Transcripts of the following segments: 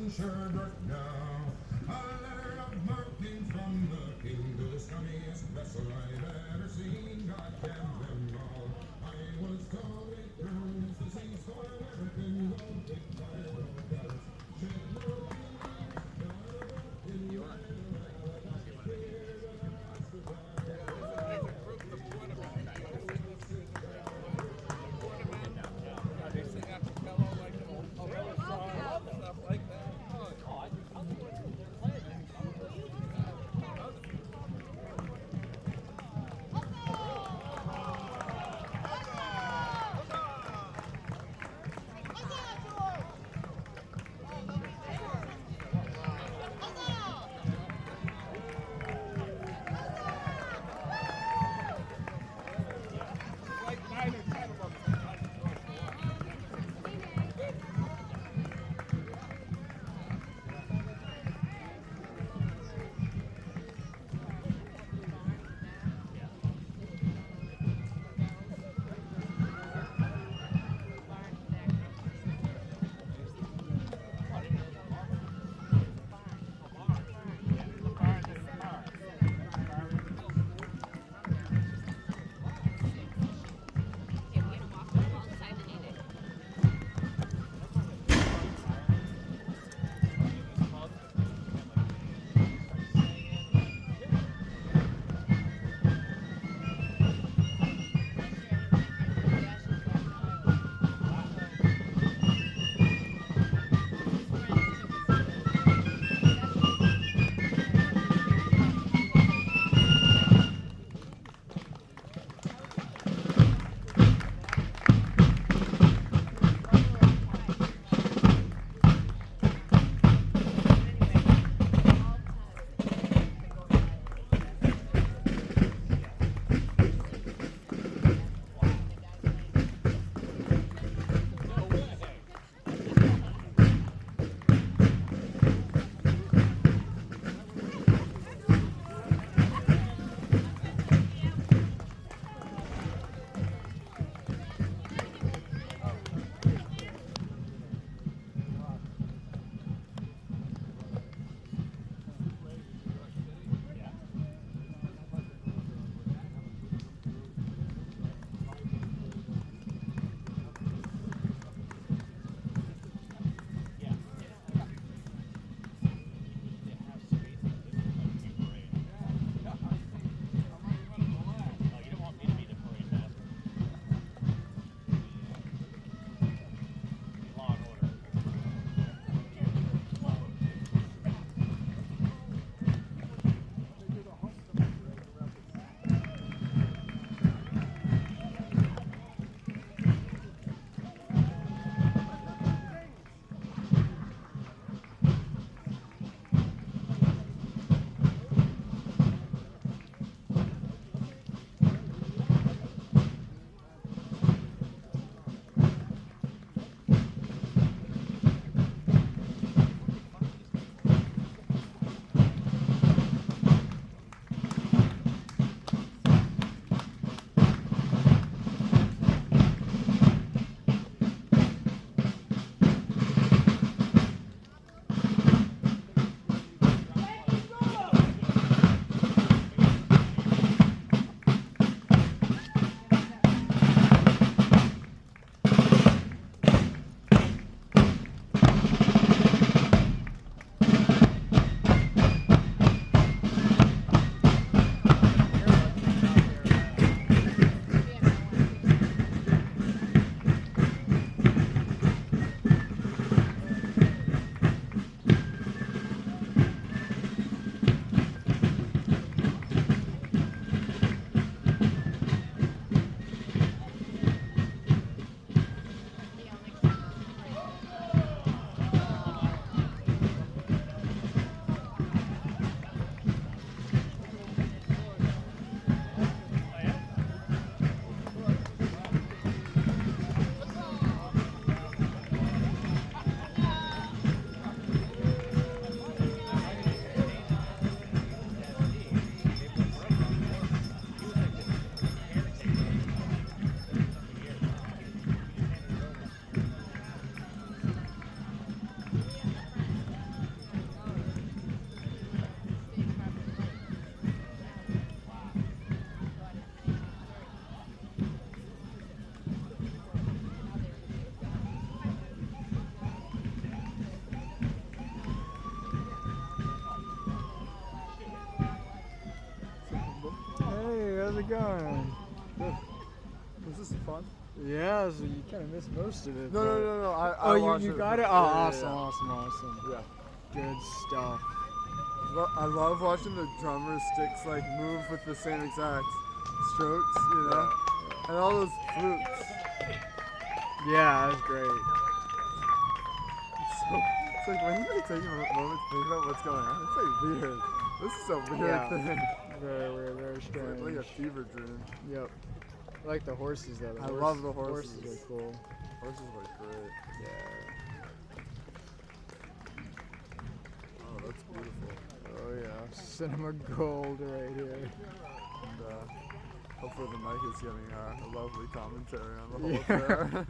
Sherbert now. A letter of marking from the king, the scummiest vessel I've ever seen. God damn them all. I was told it burns the seas for American gold. Big fire of guns. Shed no tears. You want? how's it going? Good. Was this fun? Yeah, so you kind of missed most of it. No. Oh, you got it? Oh, Yeah, awesome. Yeah. Good stuff. I love watching the drummer sticks like move with the same exact strokes, you know? Yeah. And all those flutes. Yeah, that's great. It's like when you like take a moment to think about what's going on, it's like weird. This is a weird thing. Very weird, very strange. It's like a fever dream. Yep. I like the horses though. I love the horses. Horses are cool. Horses look great. Yeah. Oh, that's beautiful. Oh yeah, cinema gold right here. And hopefully the mic is giving a lovely commentary on the whole affair.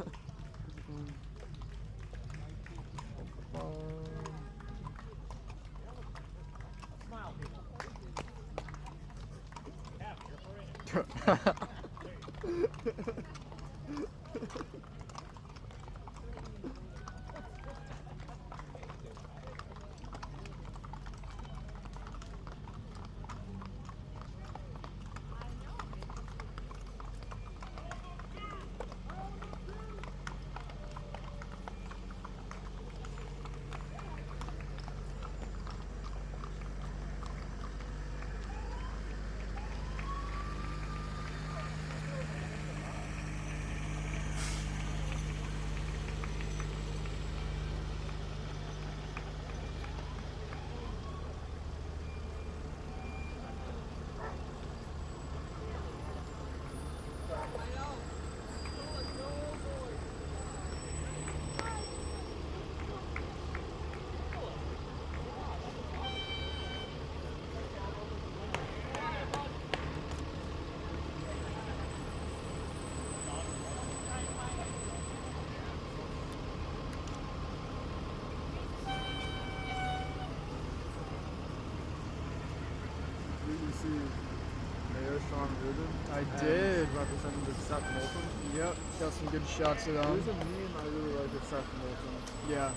I did. Representative Seth Moulton. Yep, got some good shots of them. There's a meme I really like of Seth Moulton. Yeah.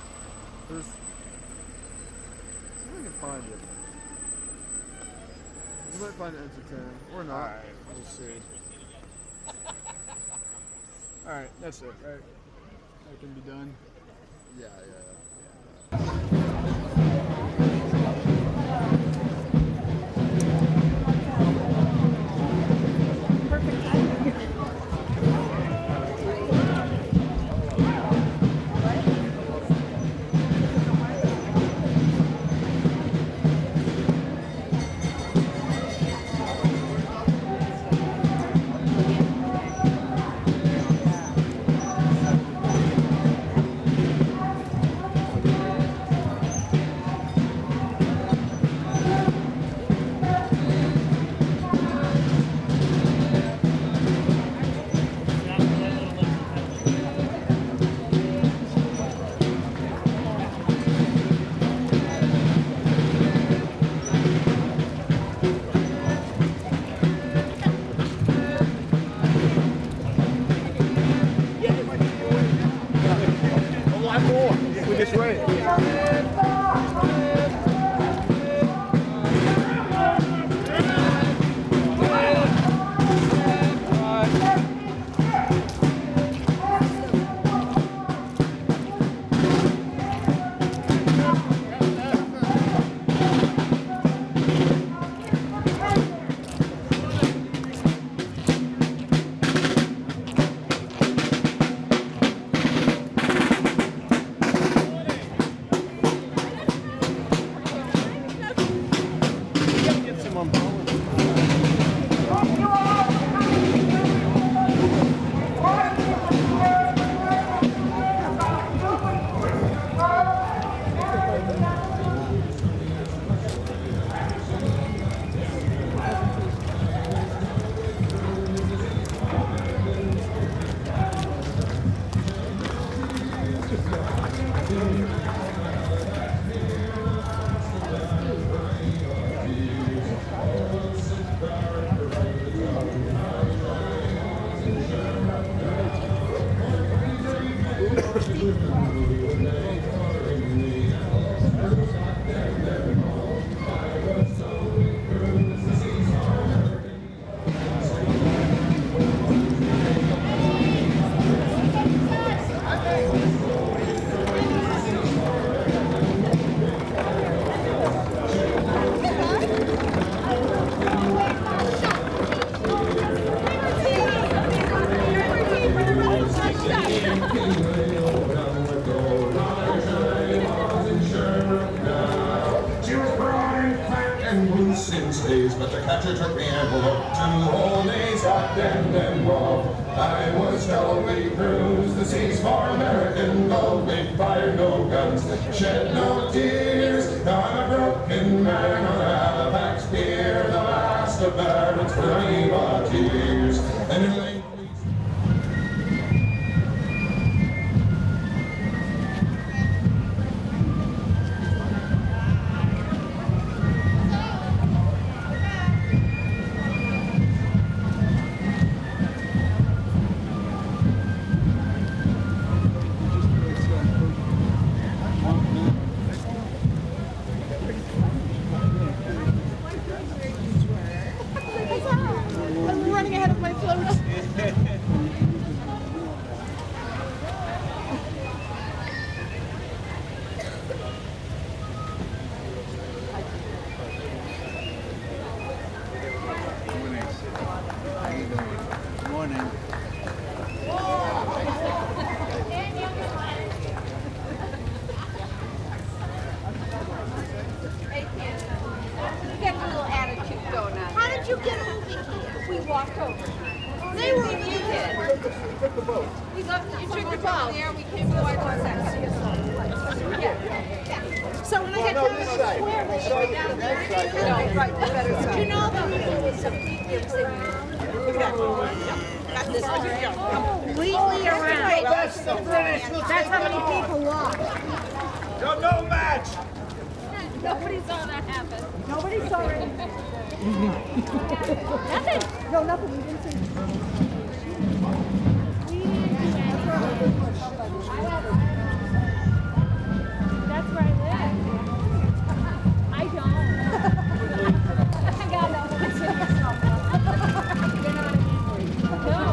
There's. See if I can find it. You might find it entertaining, or not. Alright, we'll see. Alright, that's it, right? That can be done. Yeah. Roger took the envelope to old days locked and wall. I was told we cruised the seas for American gold. We fired no guns, shed no tears. Now I'm a broken man on a Halifax pier, the last of barons privateers. And in late I'm running ahead of my float. Morning. Get a little attitude going on. How did you get over here? We walked over. They were you did. Took the boat. We left. You took the boat. There we came to our second. Yeah. So when I get down to the square, they go down there. No, right, the better side. You know that there was some people got this completely around. That's the finish. That's how many people lost. No match. Nobody saw that happen. Nobody saw it. Nothing. No, nothing. We didn't see. That's where I live. I don't. I got no. You're not angry. No.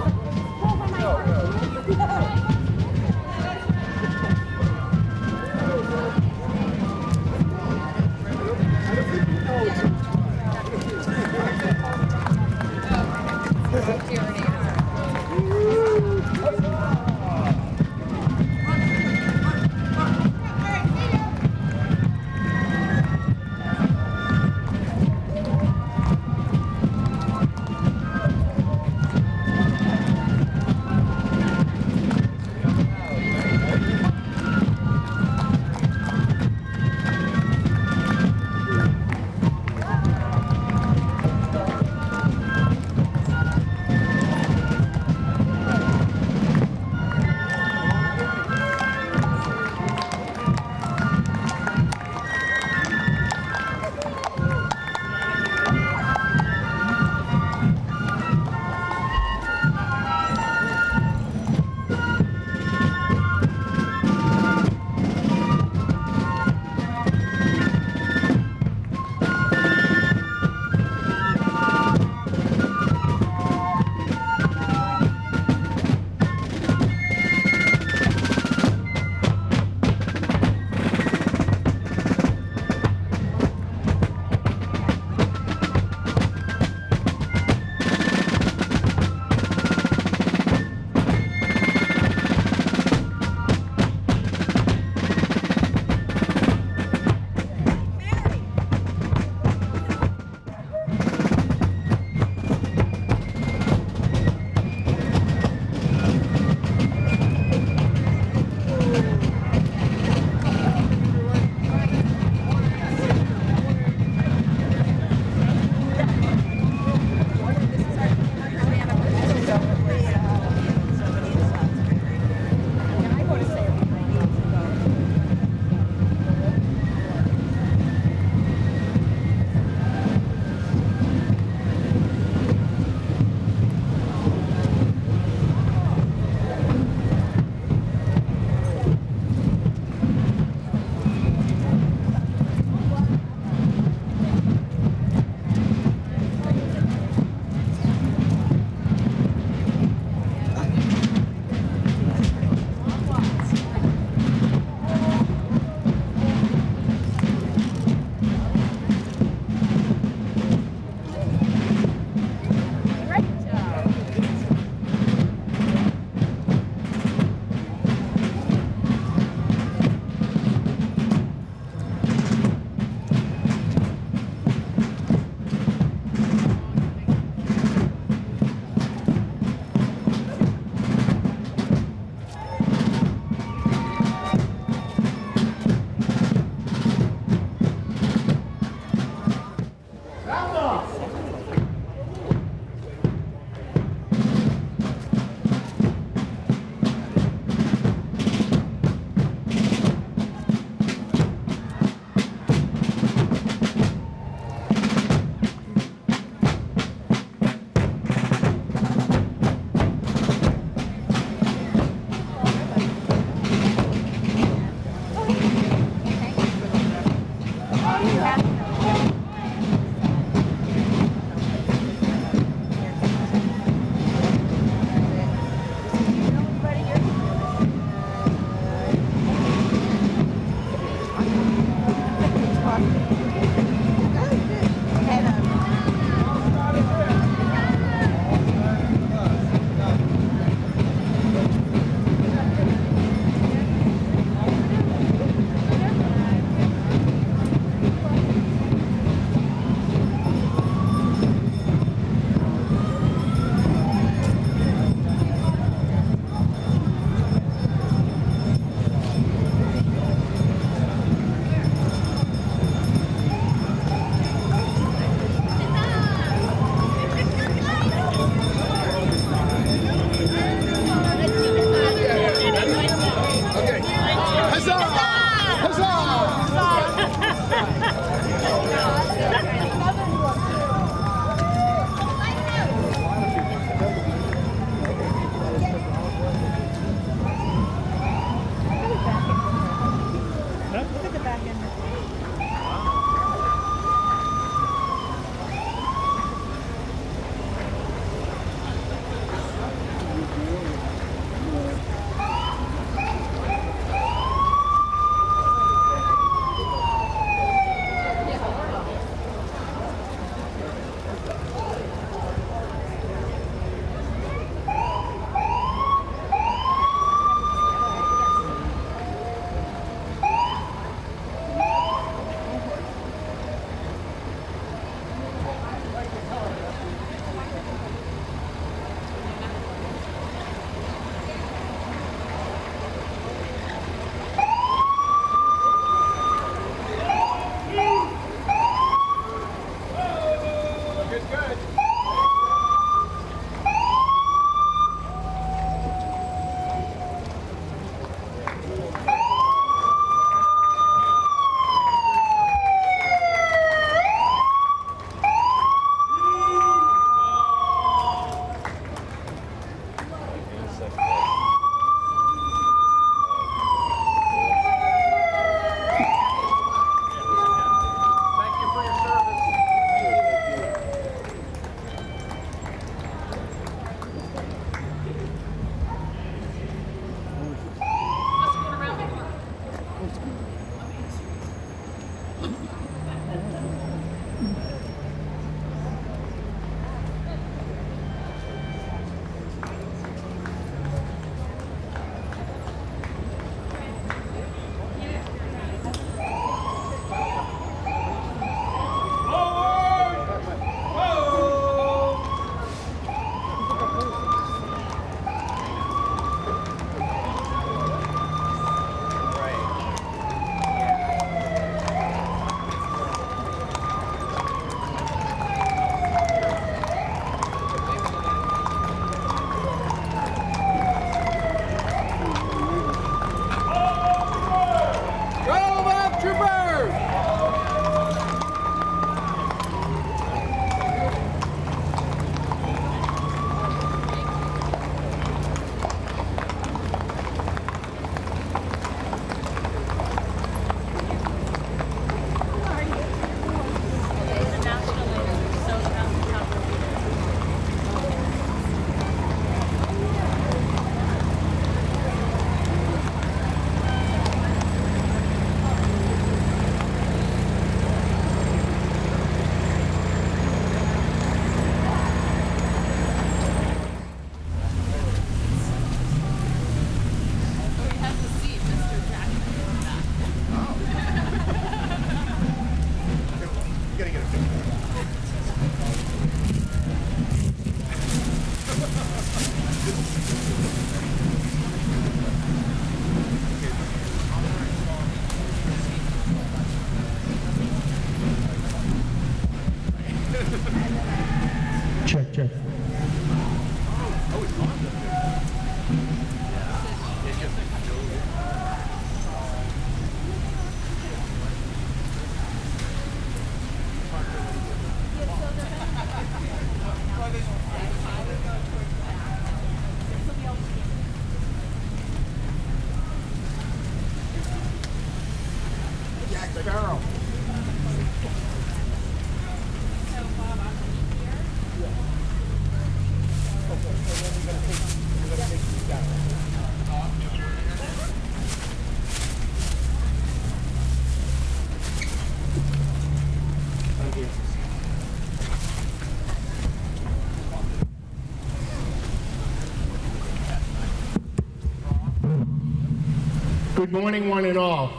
Good morning, one and all.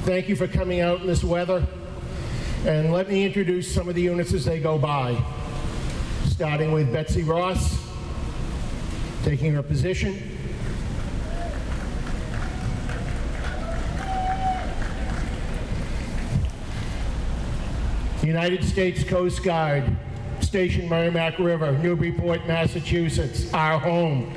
Thank you for coming out in this weather. And let me introduce some of the units as they go by. Starting with Betsy Ross, taking her position. United States Coast Guard, Station Merrimack River, Newburyport, Massachusetts, our home.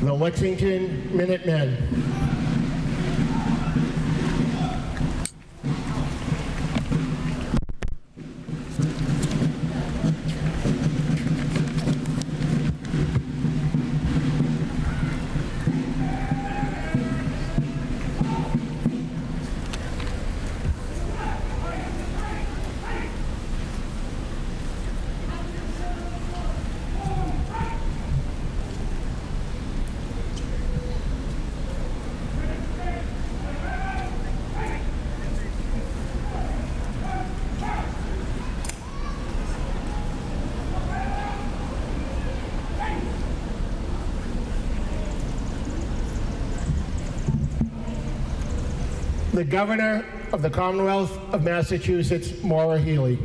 The Lexington Minutemen. the Governor of the Commonwealth of Massachusetts, Maura Healey.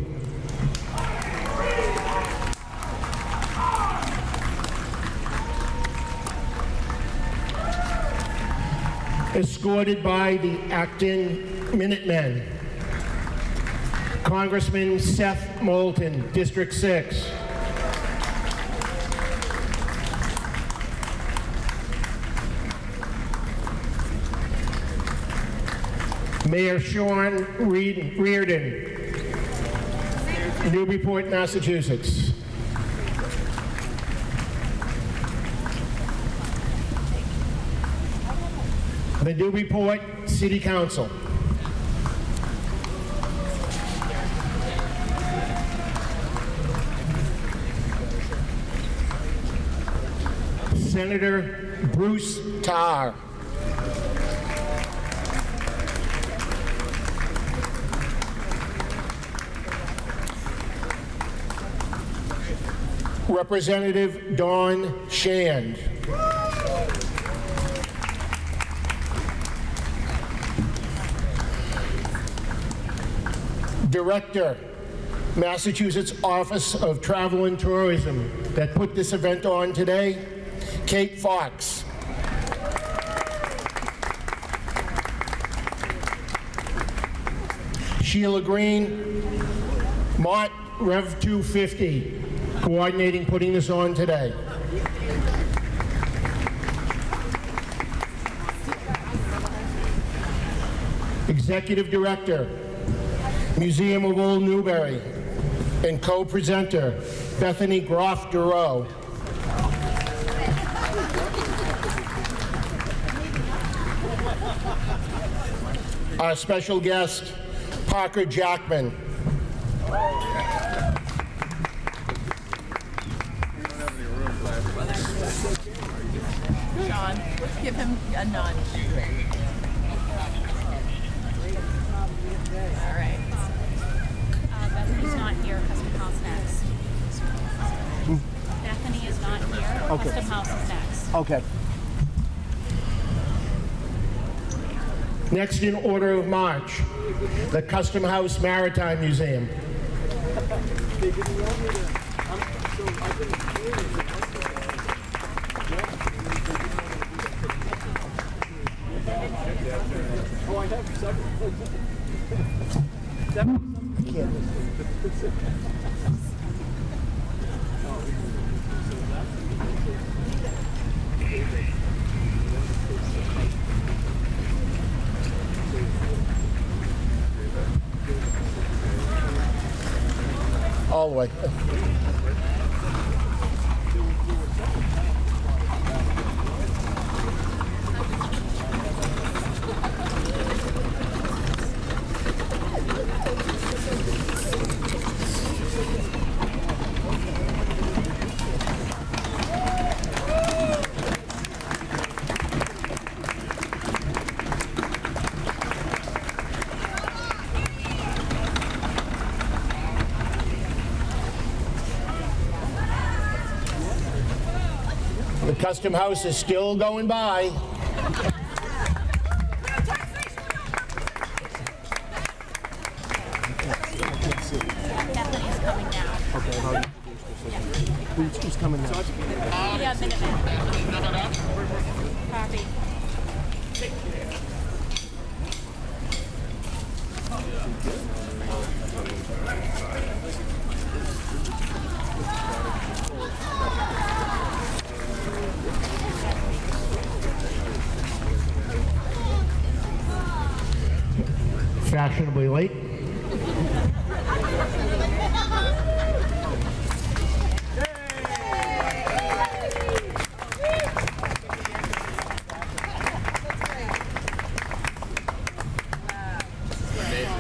Escorted by the acting Minutemen, Congressman Seth Moulton, District 6. Mayor Sean Reardon, Newburyport, Massachusetts. The Newburyport City Council. Senator Bruce Tarr. Representative Dawn Shand. Director, Massachusetts Office of Travel and Tourism, that put this event on today, Kate Fox. Sheila Green, Mott Rev 250, coordinating putting this on today. Executive Director, Museum of Old Newbury, and co-presenter, Bethany Groff-Durow. Our special guest, Parker Jackman. Sean, give him a nod. All right. Bethany's not here. Custom House next. Bethany is not here. Okay. Custom House is next. Okay. Next in order of march, the Custom House Maritime Museum. All the way. The Custom House is still going by. Bethany's coming now. Okay, who's coming now? Yeah, Minuteman. Copy. Fashionably late.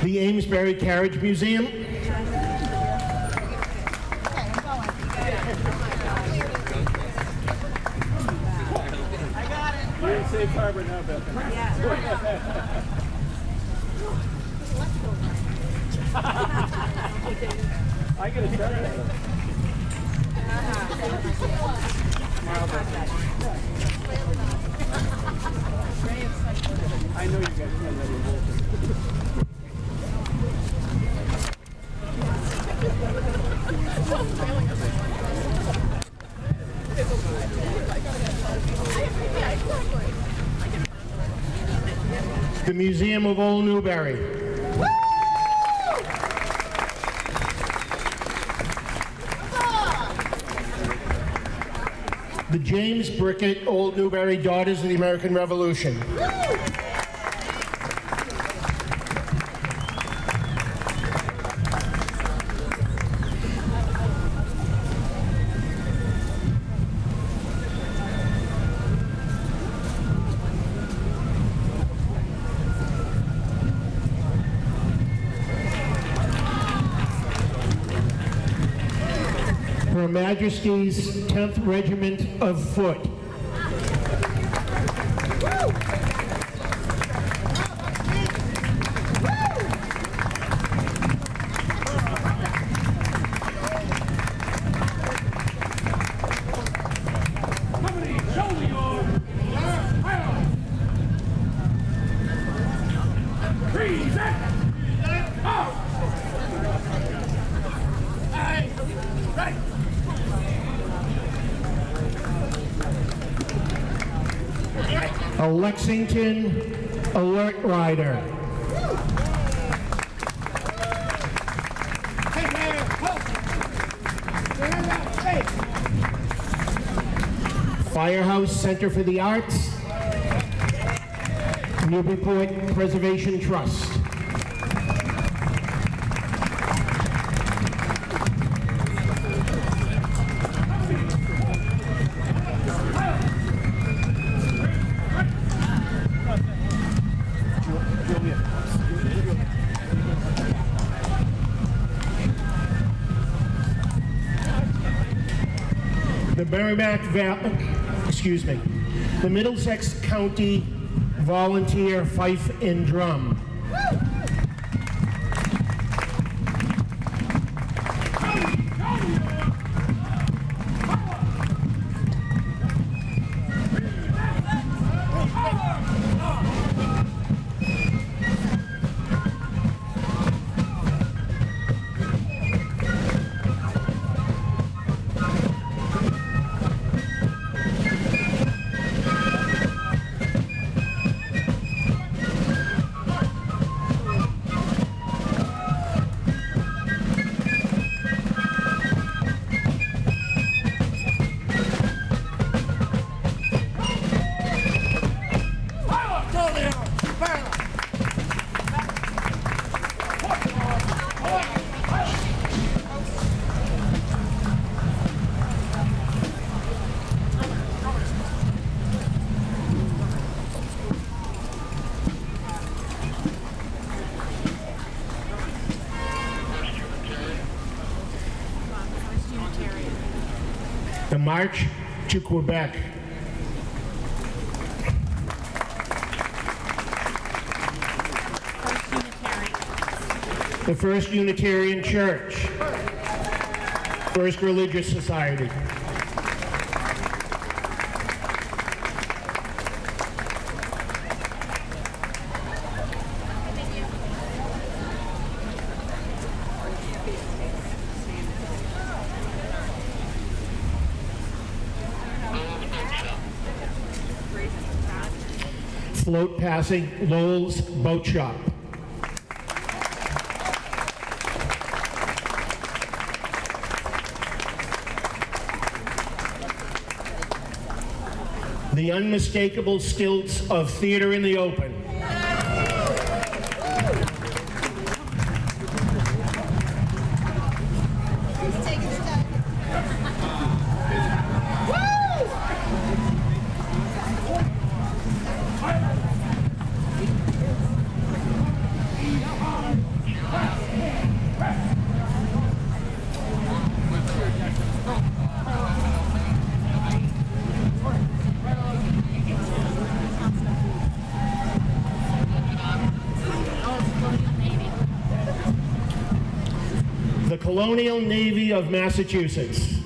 The Amesbury Carriage Museum. You're in safe harbor now, Bethany. I get a start. I know you guys know that. The Museum of Old Newbury. The James Brickett Old Newbury Daughters of the American Revolution. Her Majesty's 10th Regiment of Foot. A Lexington Alert Rider. Firehouse Center for the Arts. Newburyport Preservation Trust. The Middlesex County Volunteer Fife and Drum. The March to Quebec. The First Unitarian Church. First Religious Society. Float Passing Lowell's Boat Shop. The unmistakable stilts of theater in the open. The Colonial Navy of Massachusetts.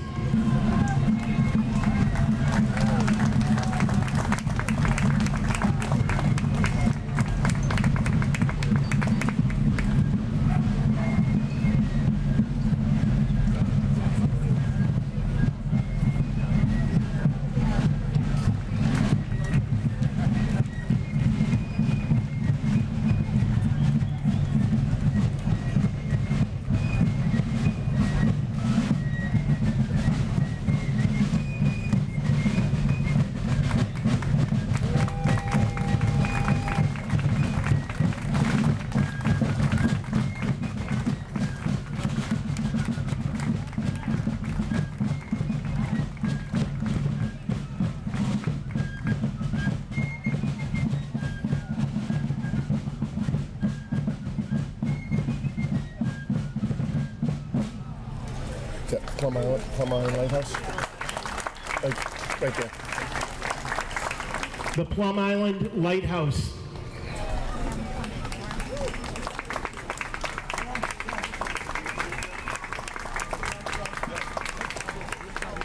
Plum Island Lighthouse? Right there. The Plum Island Lighthouse.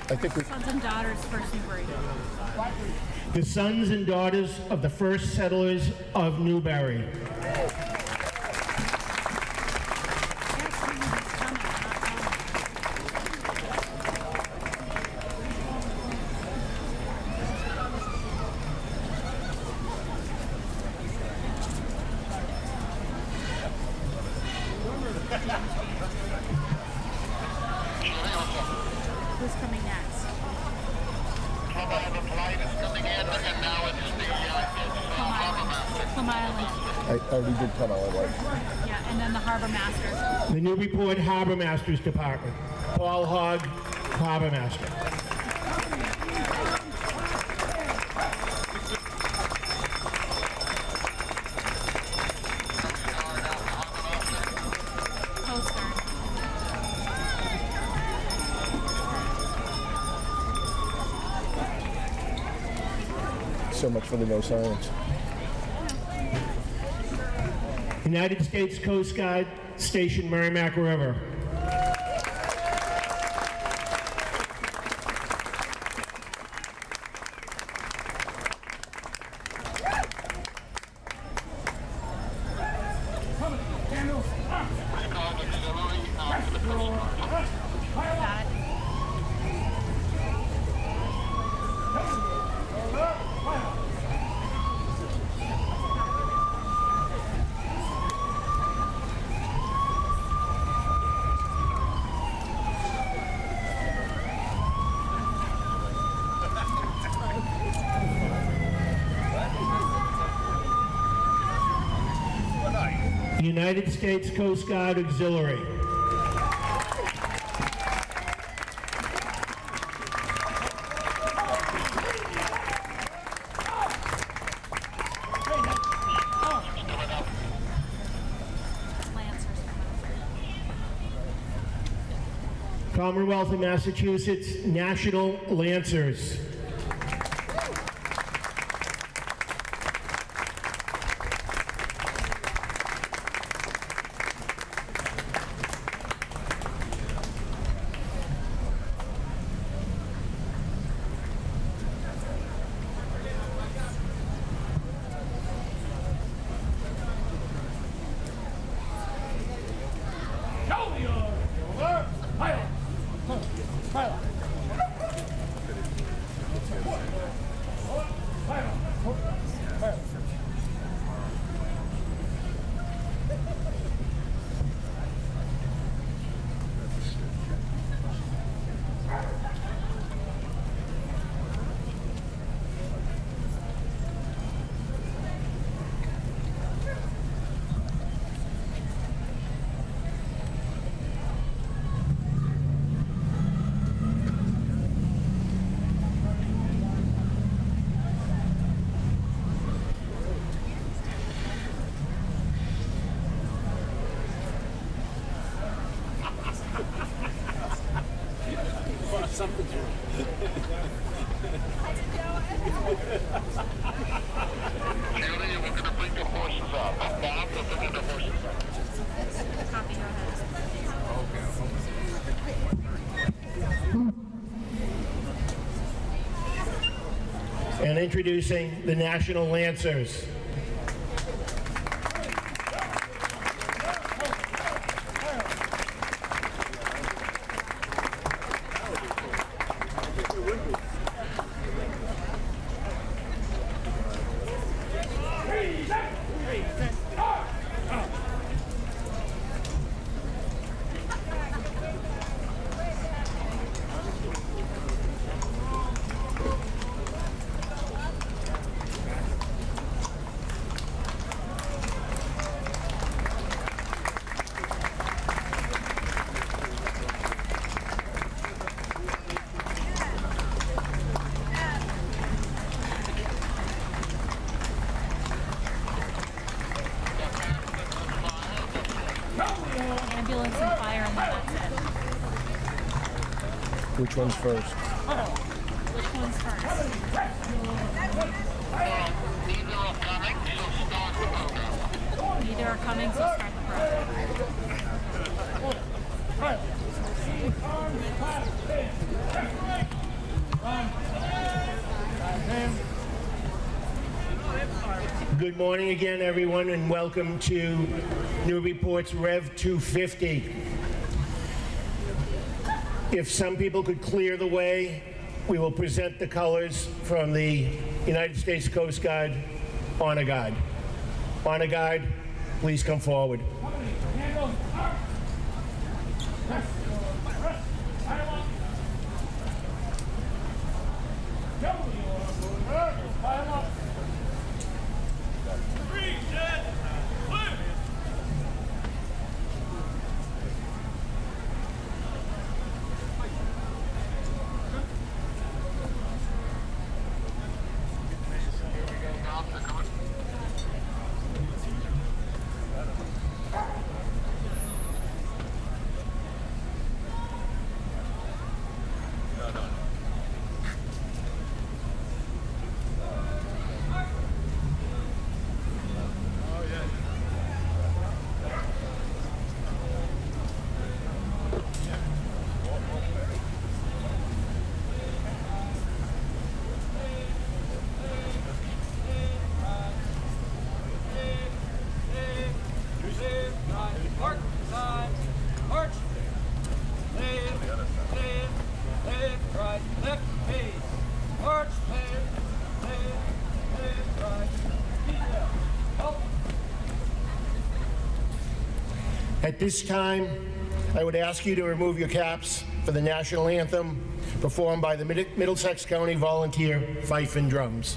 I think we... Sons and daughters, First Newbury. The sons and daughters of the first settlers of Newbury. Who's coming next? Plum Island. I already did Plum Island Light. Yeah, and then the Harbor Masters. The Newburyport Harbor Masters Department. Paul Hogg, Harbor Master. Coast Guard. So much for the no silence. United States Coast Guard, Station Merrimack River. Got it. United States Coast Guard Auxiliary. Lancers. Commonwealth of Massachusetts National Lancers. Something's wrong. Julie, we're going to bring the horses up. Bob, we're bringing the horses up. Copy your head. And introducing the National Lancers. Which one's first? Which one's first? Neither are coming, so start the program. Good morning again, everyone, and welcome to Newburyport's Rev 250. If some people could clear the way, we will present the colors from the United States Coast Guard Honor Guard. Honor Guard, please come forward. At this time, I would ask you to remove your caps for the national anthem performed by the Middlesex County Volunteer Fife and Drums.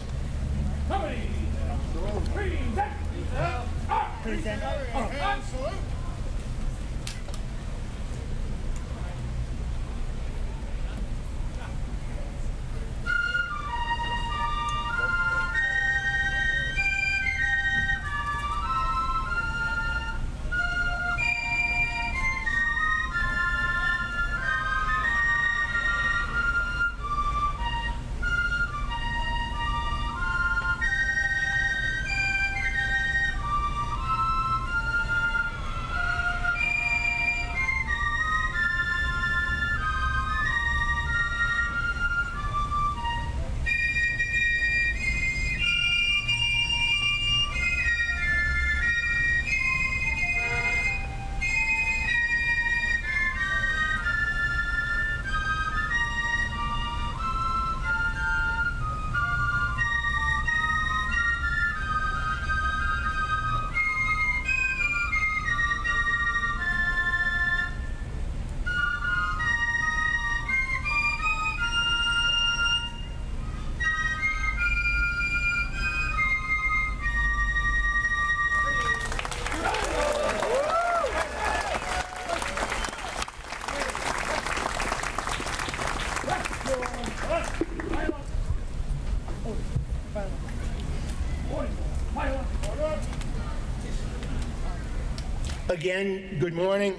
Again, good morning.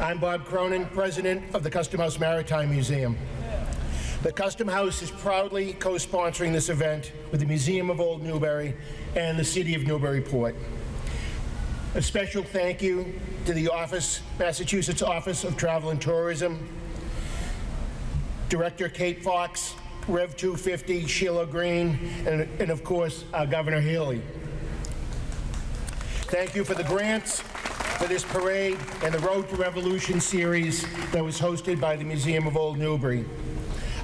I'm Bob Cronin, President of the Custom House Maritime Museum. The Custom House is proudly co-sponsoring this event with the Museum of Old Newbury and the City of Newburyport. A special thank you to the Massachusetts Office of Travel and Tourism, Director Kate Fox, Rev 250, Sheila Green, and of course, Governor Healy. Thank you for the grants for this parade and the Road to Revolution series that was hosted by the Museum of Old Newbury.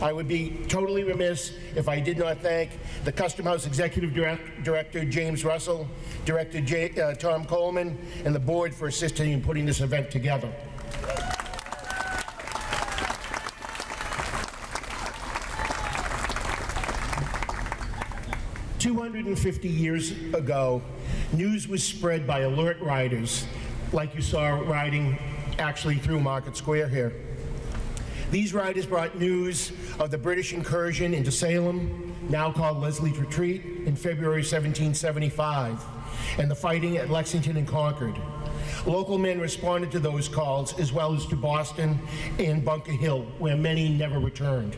I would be totally remiss if I did not thank the Custom House Executive Director, James Russell, Director Tom Coleman, and the board for assisting in putting this event together. "250 years ago, news was spread by alert riders, like you saw riding actually through Market Square here. These riders brought news of the British incursion into Salem, now called Leslie's Retreat, in February 1775, and the fighting at Lexington and Concord. Local men responded to those calls, as well as to Boston and Bunker Hill, where many never returned.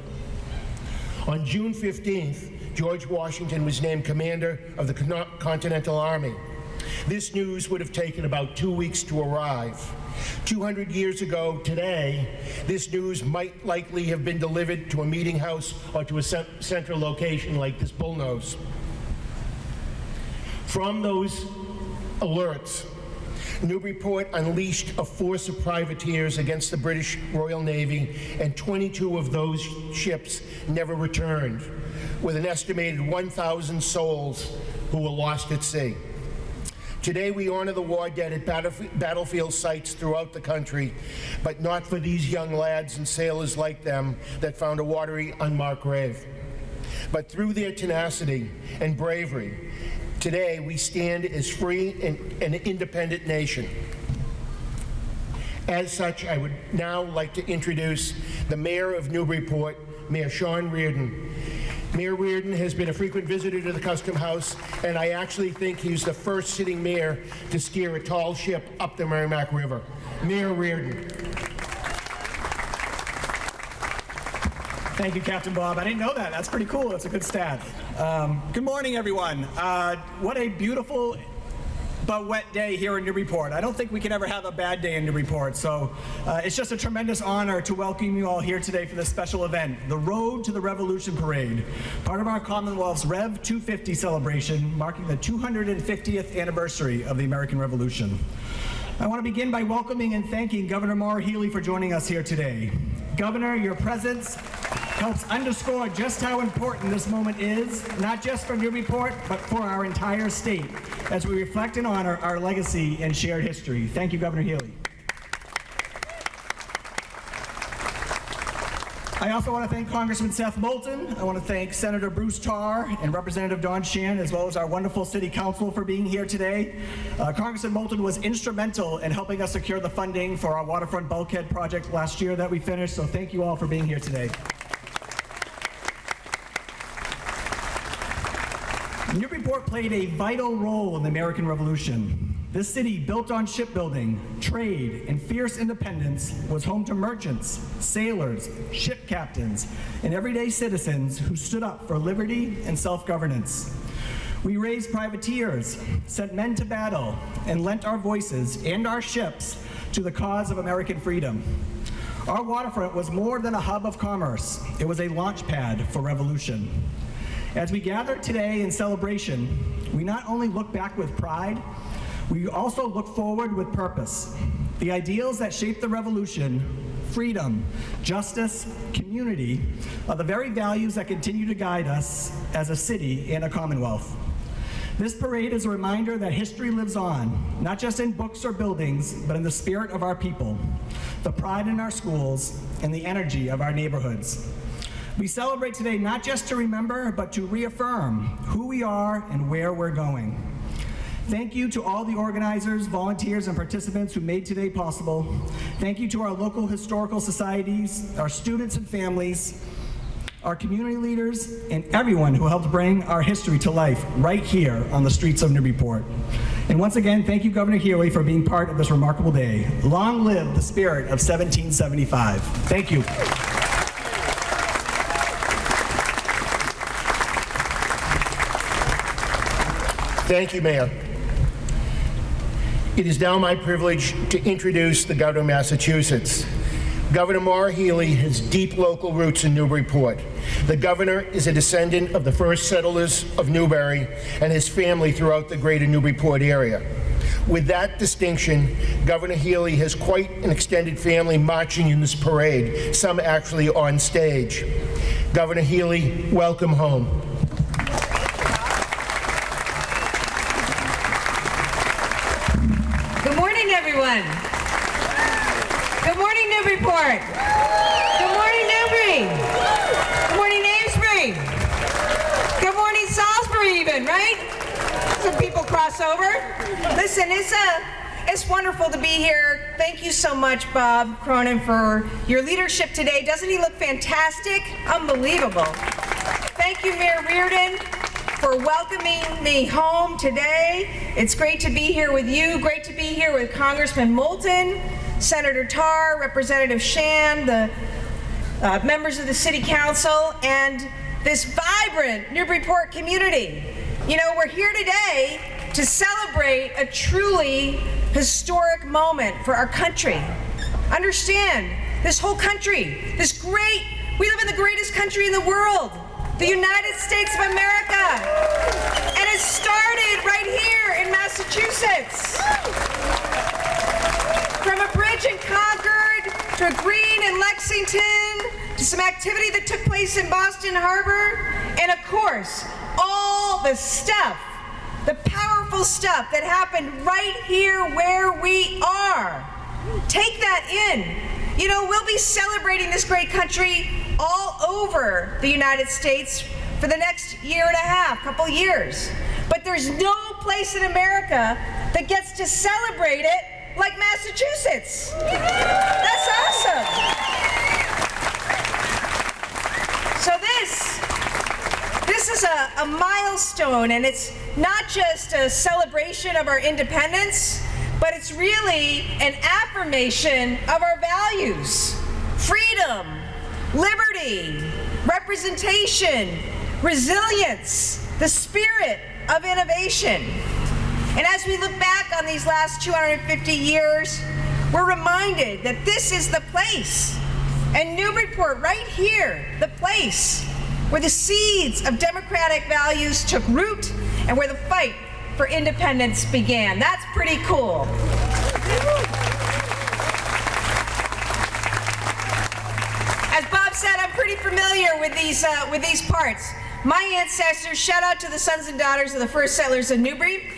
On June 15th, George Washington was named commander of the Continental Army. This news would have taken about 2 weeks to arrive. 200 years ago today, this news might likely have been delivered to a meeting house or to a central location like this bullnose. From those alerts, Newburyport unleashed a force of privateers against the British Royal Navy, and 22 of those ships never returned, with an estimated 1,000 souls who were lost at sea. Today, we honor the war dead at battlefield sites throughout the country, but not for these young lads and sailors like them that found a watery, unmarked grave. But through their tenacity and bravery, today we stand as free and an independent nation. As such, I would now like to introduce the Mayor of Newburyport, Mayor Sean Reardon. Mayor Reardon has been a frequent visitor to the Custom House, and I actually think he's the first sitting mayor to steer a tall ship up the Merrimack River. Mayor Reardon. Thank you, Captain Bob. I didn't know that. That's pretty cool. That's a good stat. Good morning, everyone. What a beautiful but wet day here in Newburyport. I don't think we can ever have a bad day in Newburyport, so it's just a tremendous honor to welcome you all here today for this special event, the Road to the Revolution Parade, part of our Commonwealth's Rev 250 celebration, marking the 250th anniversary of the American Revolution. I want to begin by welcoming and thanking Governor Maura Healey for joining us here today. Governor, your presence helps underscore just how important this moment is, not just for Newburyport, but for our entire state, as we reflect and honor our legacy and shared history. Thank you, Governor Healey. I also want to thank Congressman Seth Moulton. I want to thank Senator Bruce Tarr and Representative Don Shan, as well as our wonderful City Council for being here today. Congressman Moulton was instrumental in helping us secure the funding for our waterfront bulkhead project last year that we finished, so thank you all for being here today. Newburyport played a vital role in the American Revolution. This city, built on shipbuilding, trade, and fierce independence, was home to merchants, sailors, ship captains, and everyday citizens who stood up for liberty and self-governance. We raised privateers, sent men to battle, and lent our voices and our ships to the cause of American freedom. Our waterfront was more than a hub of commerce. It was a launch pad for revolution. As we gather today in celebration, we not only look back with pride, we also look forward with purpose. The ideals that shaped the revolution, freedom, justice, community, are the very values that continue to guide us as a city and a commonwealth. This parade is a reminder that history lives on, not just in books or buildings, but in the spirit of our people, the pride in our schools, and the energy of our neighborhoods. We celebrate today not just to remember, but to reaffirm who we are and where we're going. Thank you to all the organizers, volunteers, and participants who made today possible. Thank you to our local historical societies, our students and families, our community leaders, and everyone who helped bring our history to life right here on the streets of Newburyport. And once again, thank you, Governor Healey, for being part of this remarkable day. Long live the spirit of 1775. Thank you. Thank you, Mayor. It is now my privilege to introduce the Governor of Massachusetts. Governor Maura Healey has deep local roots in Newburyport. The governor is a descendant of the first settlers of Newbury and his family throughout the greater Newburyport area. With that distinction, Governor Healey has quite an extended family marching in this parade, some actually on stage. Governor Healey, welcome home. Everyone. Good morning, Newburyport. Good morning, Newbury. Good morning, Amesbury. Good morning, Salisbury even, right? Some people cross over. Listen, it's wonderful to be here. Thank you so much, Bob Cronin, for your leadership today. Doesn't he look fantastic? Unbelievable. Thank you, Mayor Reardon, for welcoming me home today. It's great to be here with you. Great to be here with Congressman Moulton, Senator Tarr, Representative Shan, the members of the City Council, and this vibrant Newburyport community. You know, we're here today to celebrate a truly historic moment for our country. Understand, this whole country, we live in the greatest country in the world, the United States of America. And it started right here in Massachusetts. From a bridge in Concord, to a green in Lexington, to some activity that took place in Boston Harbor, and of course, all the stuff, the powerful stuff that happened right here where we are. Take that in. You know, we'll be celebrating this great country all over the United States for the next year and a half, couple years. But there's no place in America that gets to celebrate it like Massachusetts. That's awesome. So this is a milestone, and it's not just a celebration of our independence, but it's really an affirmation of our values: freedom, liberty, representation, resilience, the spirit of innovation. And as we look back on these last 250 years, we're reminded that this is the place, and Newburyport right here, the place where the seeds of democratic values took root and where the fight for independence began. That's pretty cool. As Bob said, I'm pretty familiar with these parts. My ancestors, shout out to the sons and daughters of the first settlers of Newbury,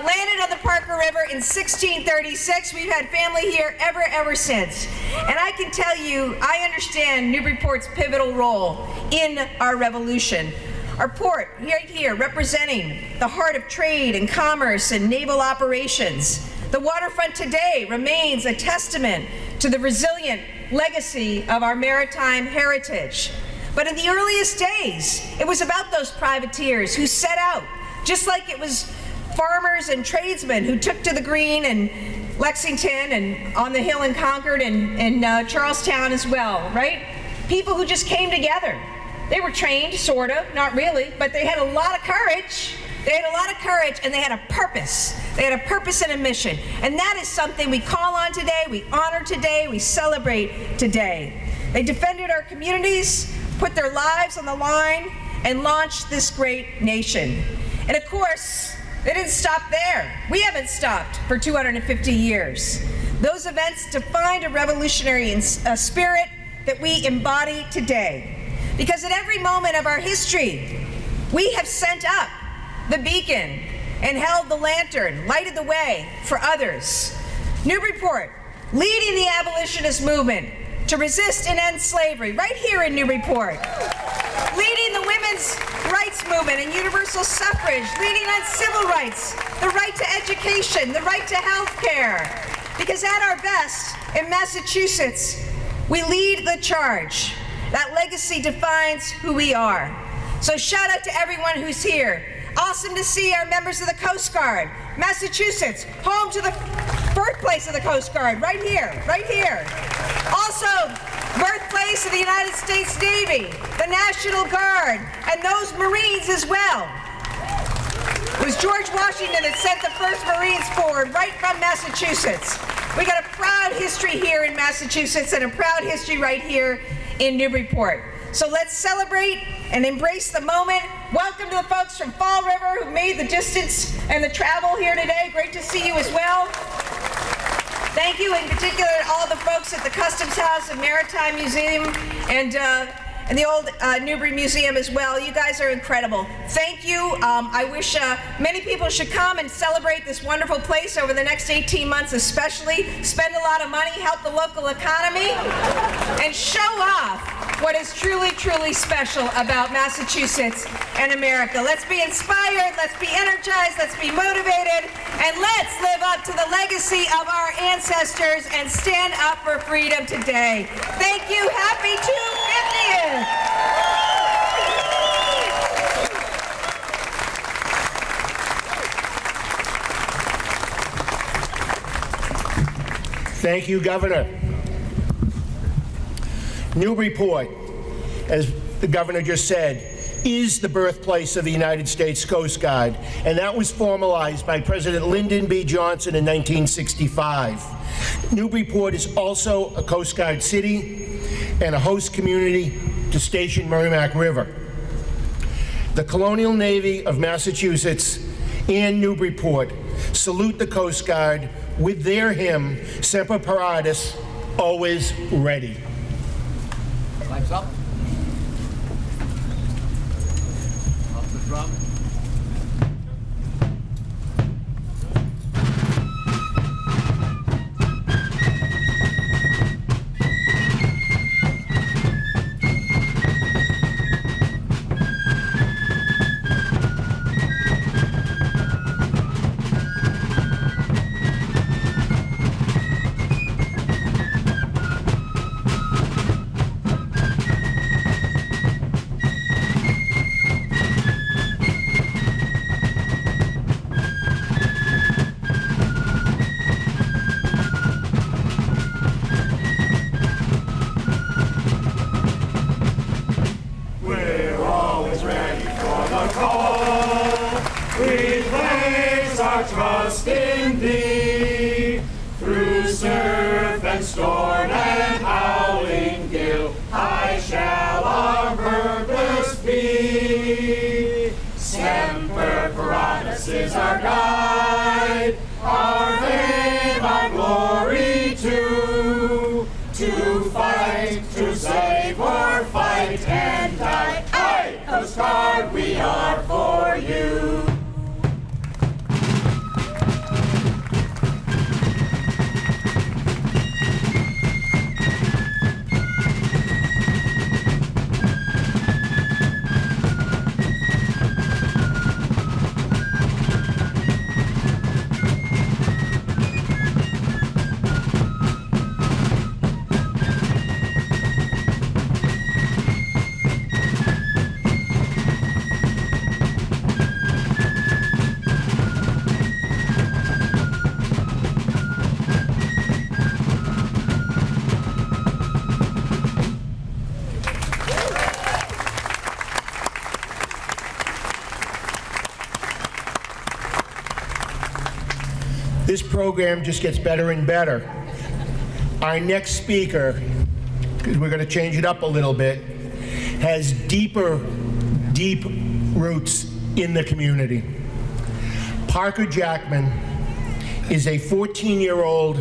landed on the Parker River in 1636. We've had family here ever since. And I can tell you, I understand Newburyport's pivotal role in our revolution. Our port, right here, representing the heart of trade and commerce and naval operations. The waterfront today remains a testament to the resilient legacy of our maritime heritage. But in the earliest days, it was about those privateers who set out, just like it was farmers and tradesmen who took to the green in Lexington and on the hill in Concord and Charlestown as well, right? People who just came together. They were trained, sort of, not really, but they had a lot of courage. They had a lot of courage, and they had a purpose. They had a purpose and a mission. And that is something we call on today, we honor today, we celebrate today. They defended our communities, put their lives on the line, and launched this great nation. And of course, they didn't stop there. We haven't stopped for 250 years. Those events defined a revolutionary spirit that we embody today. Because at every moment of our history, we have sent up the beacon and held the lantern, lighted the way for others. Newburyport, leading the abolitionist movement to resist and end slavery, right here in Newburyport. Leading the women's rights movement and universal suffrage, leading on civil rights, the right to education, the right to health care. Because at our best, in Massachusetts, we lead the charge. That legacy defines who we are. So shout out to everyone who's here. Awesome to see our members of the Coast Guard. Massachusetts, home to the birthplace of the Coast Guard, right here, right here. Also, birthplace of the United States Navy, the National Guard, and those Marines as well. It was George Washington that sent the first Marines forward right from Massachusetts. We got a proud history here in Massachusetts and a proud history right here in Newburyport. So let's celebrate and embrace the moment. Welcome to the folks from Fall River who made the distance and the travel here today. Great to see you as well. Thank you in particular to all the folks at the Customs House and Maritime Museum and the old Newbury Museum as well. You guys are incredible. Thank you. I wish many people should come and celebrate this wonderful place over the next 18 months especially. Spend a lot of money, help the local economy, and show off what is truly, truly special about Massachusetts and America. Let's be inspired, let's be energized, let's be motivated, and let's live up to the legacy of our ancestors and stand up for freedom today. Thank you. Happy 250th. Thank you, Governor. Newburyport, as the Governor just said, is the birthplace of the United States Coast Guard, and that was formalized by President Lyndon B. Johnson in 1965. Newburyport is also a Coast Guard city and a host community to Station Merrimack River. The Colonial Navy of Massachusetts and Newburyport salute the Coast Guard with their hymn, Semper Paratus, always ready. Flags up. Off the drum. Trust in thee, through surf and storm and howling gale, high shall our purpose be. Semper Paratus is our guide, our fame, our glory too. To fight, to save, or fight and die. Aye, Coast Guard, we are for you. This program just gets better and better. Our next speaker, because we're going to change it up a little bit, has deep roots in the community. Parker Jackman is a 14-year-old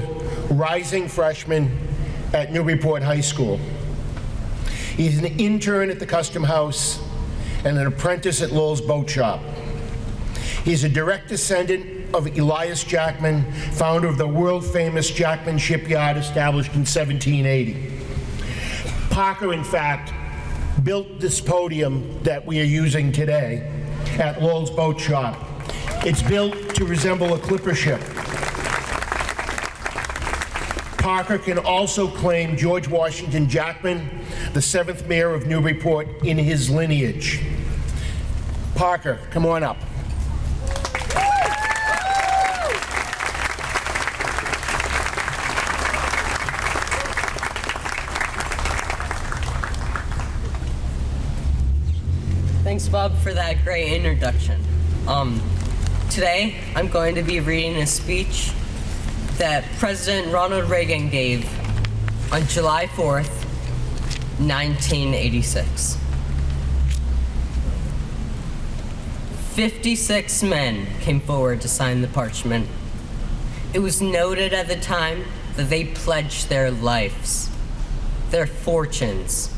rising freshman at Newburyport High School. He's an intern at the Custom House and an apprentice at Lowell's Boat Shop. He's a direct descendant of Elias Jackman, founder of the world-famous Jackman Shipyard established in 1780. Parker, in fact, built this podium that we are using today at Lowell's Boat Shop. It's built to resemble a clipper ship. Parker can also claim George Washington Jackman, the 7th mayor of Newburyport, in his lineage. Parker, come on up. Thanks, Bob, for that great introduction. Today, I'm going to be reading a speech that President Ronald Reagan gave on July 4th, 1986. 56 men came forward to sign the parchment. It was noted at the time that they pledged their lives, their fortunes,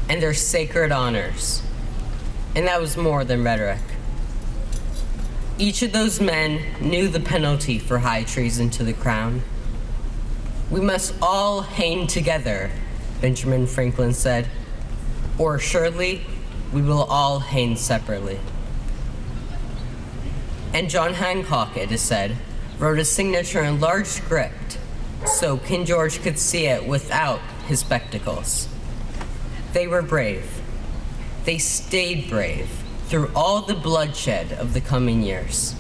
and their sacred honors. And that was more than rhetoric. Each of those men knew the penalty for high treason to the crown. We must all hang together, Benjamin Franklin said, or surely we will all hang separately. And John Hancock, it is said, wrote a signature in large script so King George could see it without his spectacles. They were brave. They stayed brave through all the bloodshed of the coming years.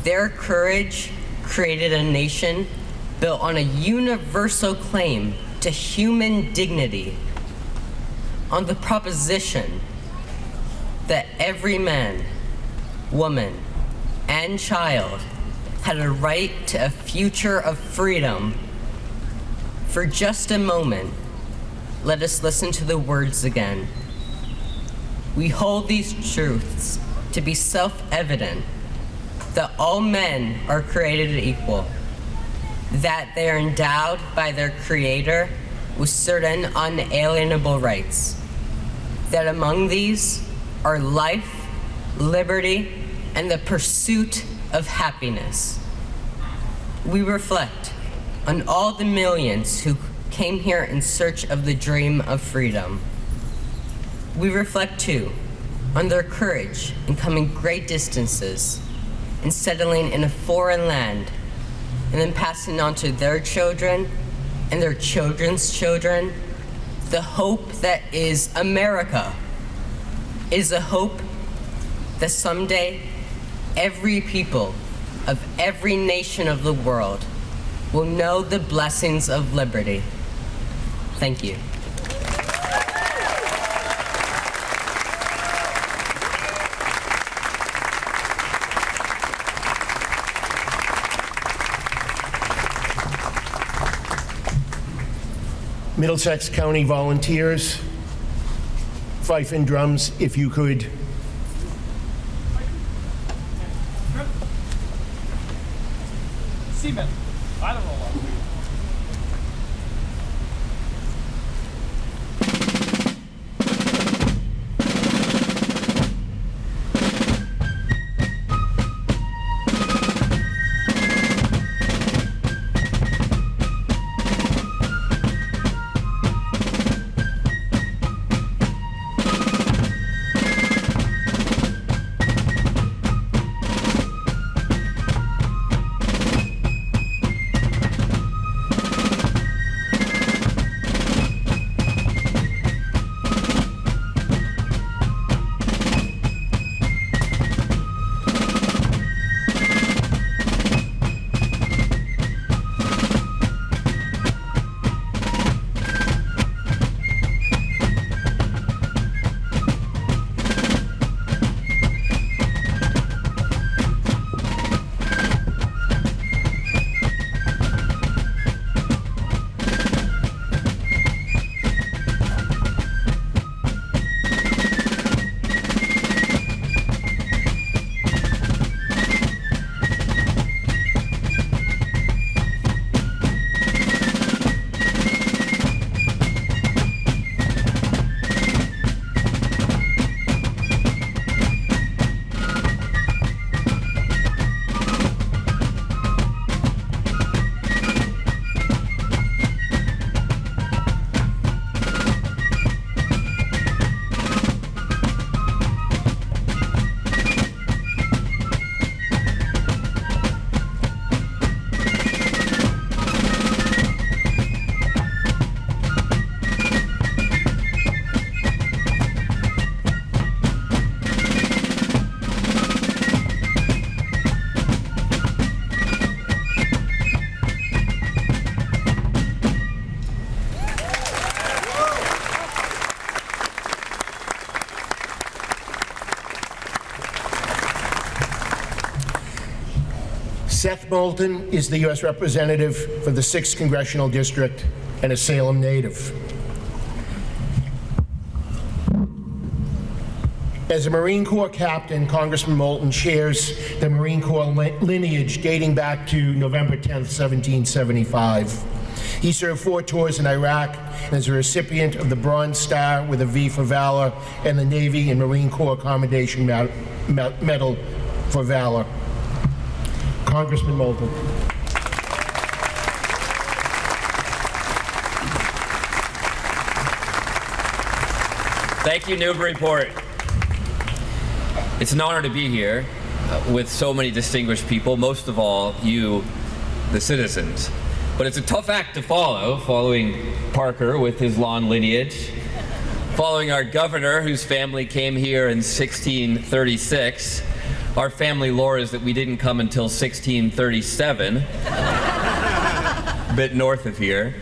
Their courage created a nation built on a universal claim to human dignity, on the proposition that every man, woman, and child had a right to a future of freedom. For just a moment, let us listen to the words again. We hold these truths to be self-evident, that all men are created equal, that they are endowed by their Creator with certain unalienable rights, that among these are life, liberty, and the pursuit of happiness. We reflect on all the millions who came here in search of the dream of freedom. We reflect too on their courage in coming great distances and settling in a foreign land, and then passing on to their children and their children's children the hope that is America. It is a hope that someday every people of every nation of the world will know the blessings of liberty. Thank you. Middlesex County volunteers, fife and drums, if you could. Seaman, I don't know what. Seth Moulton is the U.S. Representative for the 6th Congressional District and a Salem native. As a Marine Corps captain, Congressman Moulton shares the Marine Corps lineage dating back to November 10th, 1775. He served 4 tours in Iraq and is a recipient of the Bronze Star with a V for Valor and the Navy and Marine Corps Commendation Medal for Valor. Congressman Moulton. Thank you, Newburyport. It's an honor to be here with so many distinguished people, most of all you, the citizens. But it's a tough act to follow, following Parker with his long lineage, following our governor whose family came here in 1636. Our family lore is that we didn't come until 1637. bit north of here.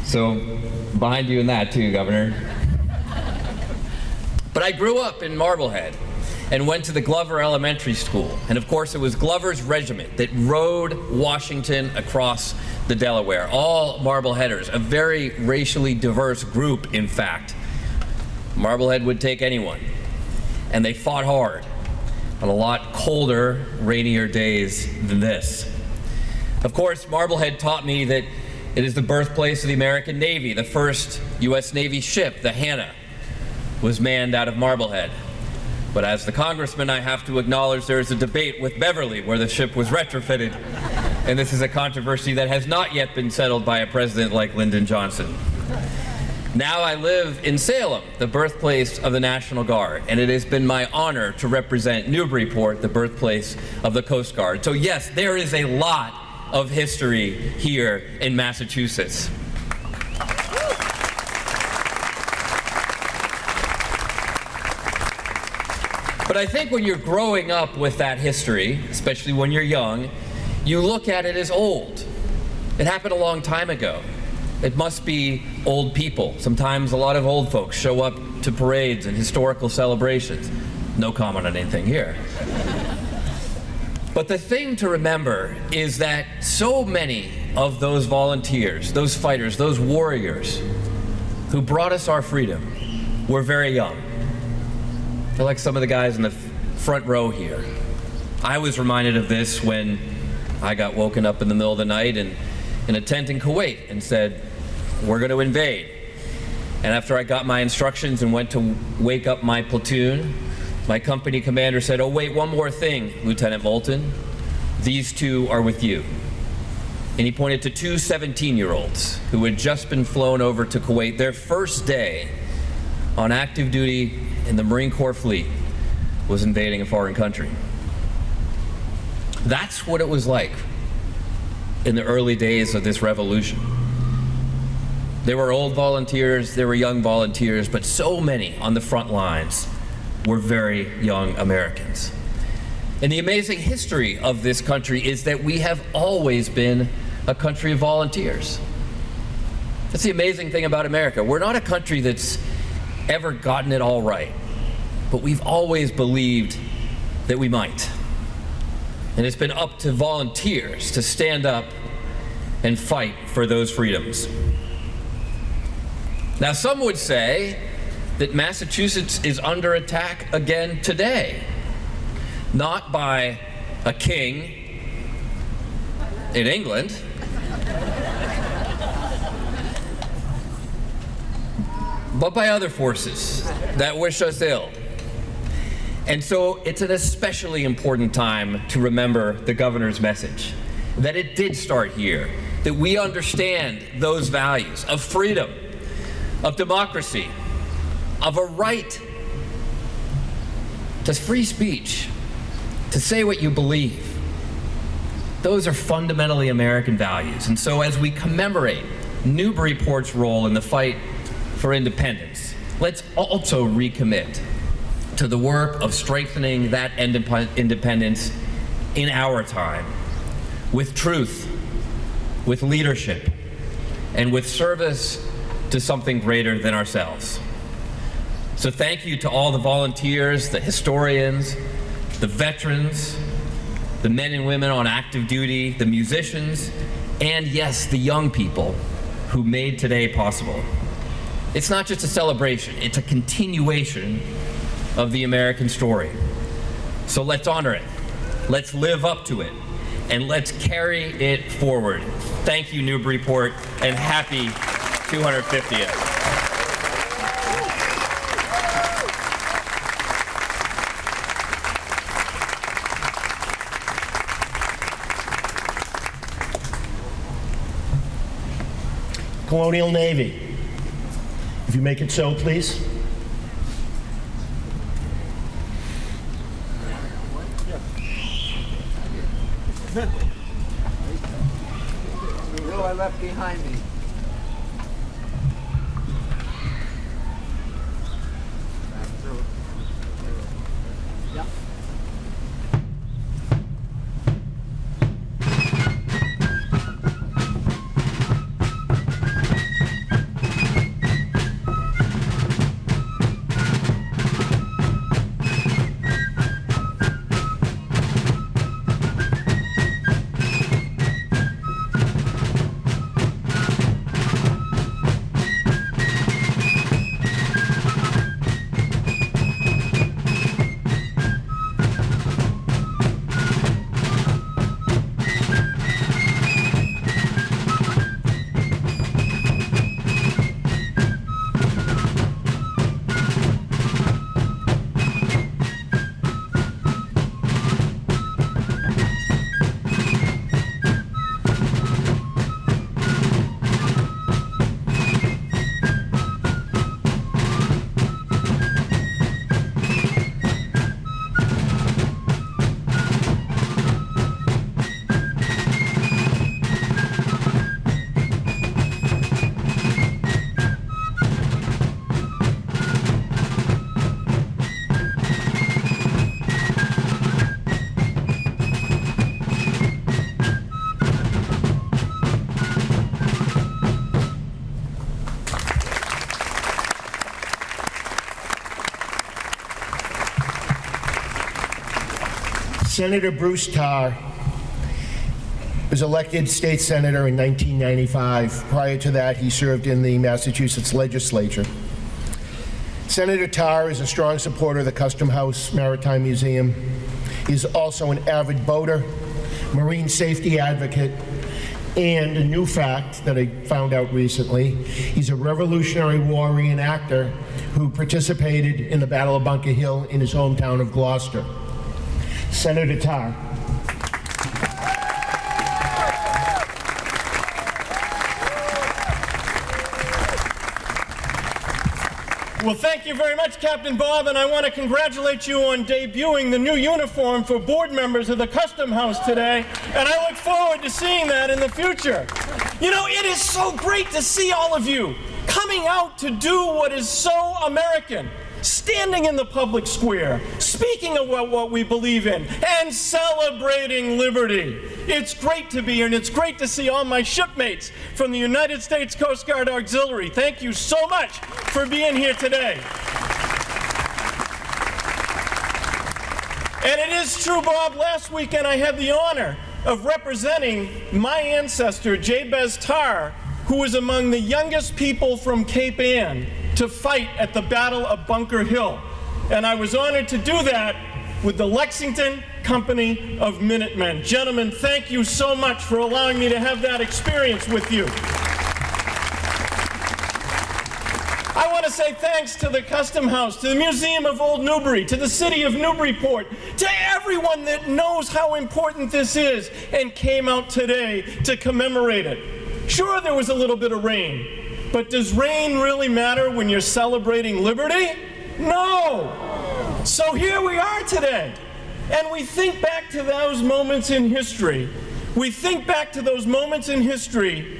So behind you in that too, Governor. But I grew up in Marblehead and went to the Glover Elementary School. And of course, it was Glover's regiment that rode Washington across the Delaware. All Marbleheaders, a very racially diverse group, in fact. Marblehead would take anyone. And they fought hard on a lot colder, rainier days than this. Of course, Marblehead taught me that it is the birthplace of the American Navy. The first U.S. Navy ship, the Hannah, was manned out of Marblehead. But as the congressman, I have to acknowledge there is a debate with Beverly where the ship was retrofitted. And this is a controversy that has not yet been settled by a president like Lyndon Johnson. Now I live in Salem, the birthplace of the National Guard, and it has been my honor to represent Newburyport, the birthplace of the Coast Guard. So yes, there is a lot of history here in Massachusetts. But I think when you're growing up with that history, especially when you're young, you look at it as old. It happened a long time ago. It must be old people. Sometimes a lot of old folks show up to parades and historical celebrations. No comment on anything here. But the thing to remember is that so many of those volunteers, those fighters, those warriors who brought us our freedom were very young. They're like some of the guys in the front row here. I was reminded of this when I got woken up in the middle of the night in a tent in Kuwait and said, we're going to invade. And after I got my instructions and went to wake up my platoon, my company commander said, oh wait, one more thing, Lieutenant Moulton. These two are with you. And he pointed to two 17-year-olds who had just been flown over to Kuwait, their first day on active duty in the Marine Corps fleet was invading a foreign country. That's what it was like in the early days of this revolution. There were old volunteers, there were young volunteers, but so many on the front lines were very young Americans. And the amazing history of this country is that we have always been a country of volunteers. That's the amazing thing about America. We're not a country that's ever gotten it all right, but we've always believed that we might. And it's been up to volunteers to stand up and fight for those freedoms. Now, some would say that Massachusetts is under attack again today, not by a king in England, but by other forces that wish us ill. And so it's an especially important time to remember the governor's message, that it did start here, that we understand those values of freedom, of democracy, of a right to free speech, to say what you believe. Those are fundamentally American values. And so as we commemorate Newburyport's role in the fight for independence, let's also recommit to the work of strengthening that independence in our time, with truth, with leadership, and with service to something greater than ourselves. So thank you to all the volunteers, the historians, the veterans, the men and women on active duty, the musicians, and yes, the young people who made today possible. It's not just a celebration, it's a continuation of the American story. So let's honor it, let's live up to it, and let's carry it forward. Thank you, Newburyport, and happy 250th. Colonial Navy, if you make it so, please. Who I left behind me. Yep. Senator Bruce Tarr was elected state senator in 1995. Prior to that, he served in the Massachusetts legislature. Senator Tarr is a strong supporter of the Custom House Maritime Museum. He's also an avid boater, marine safety advocate, and a new fact that I found out recently, he's a Revolutionary War reenactor who participated in the Battle of Bunker Hill in his hometown of Gloucester. Senator Tarr. Well, thank you very much, Captain Bob, and I want to congratulate you on debuting the new uniform for board members of the Custom House today, and I look forward to seeing that in the future. You know, it is so great to see all of you coming out to do what is so American, standing in the public square, speaking about what we believe in, and celebrating liberty. It's great to be here, and it's great to see all my shipmates from the United States Coast Guard Auxiliary. Thank you so much for being here today. And it is true, Bob, last weekend I had the honor of representing my ancestor, Jabez Tarr, who was among the youngest people from Cape Ann to fight at the Battle of Bunker Hill. And I was honored to do that with the Lexington Company of Minutemen. Gentlemen, thank you so much for allowing me to have that experience with you. I want to say thanks to the Custom House, to the Museum of Old Newbury, to the city of Newburyport, to everyone that knows how important this is and came out today to commemorate it. Sure, there was a little bit of rain, but does rain really matter when you're celebrating liberty? No! So here we are today, and we think back to those moments in history. We think back to those moments in history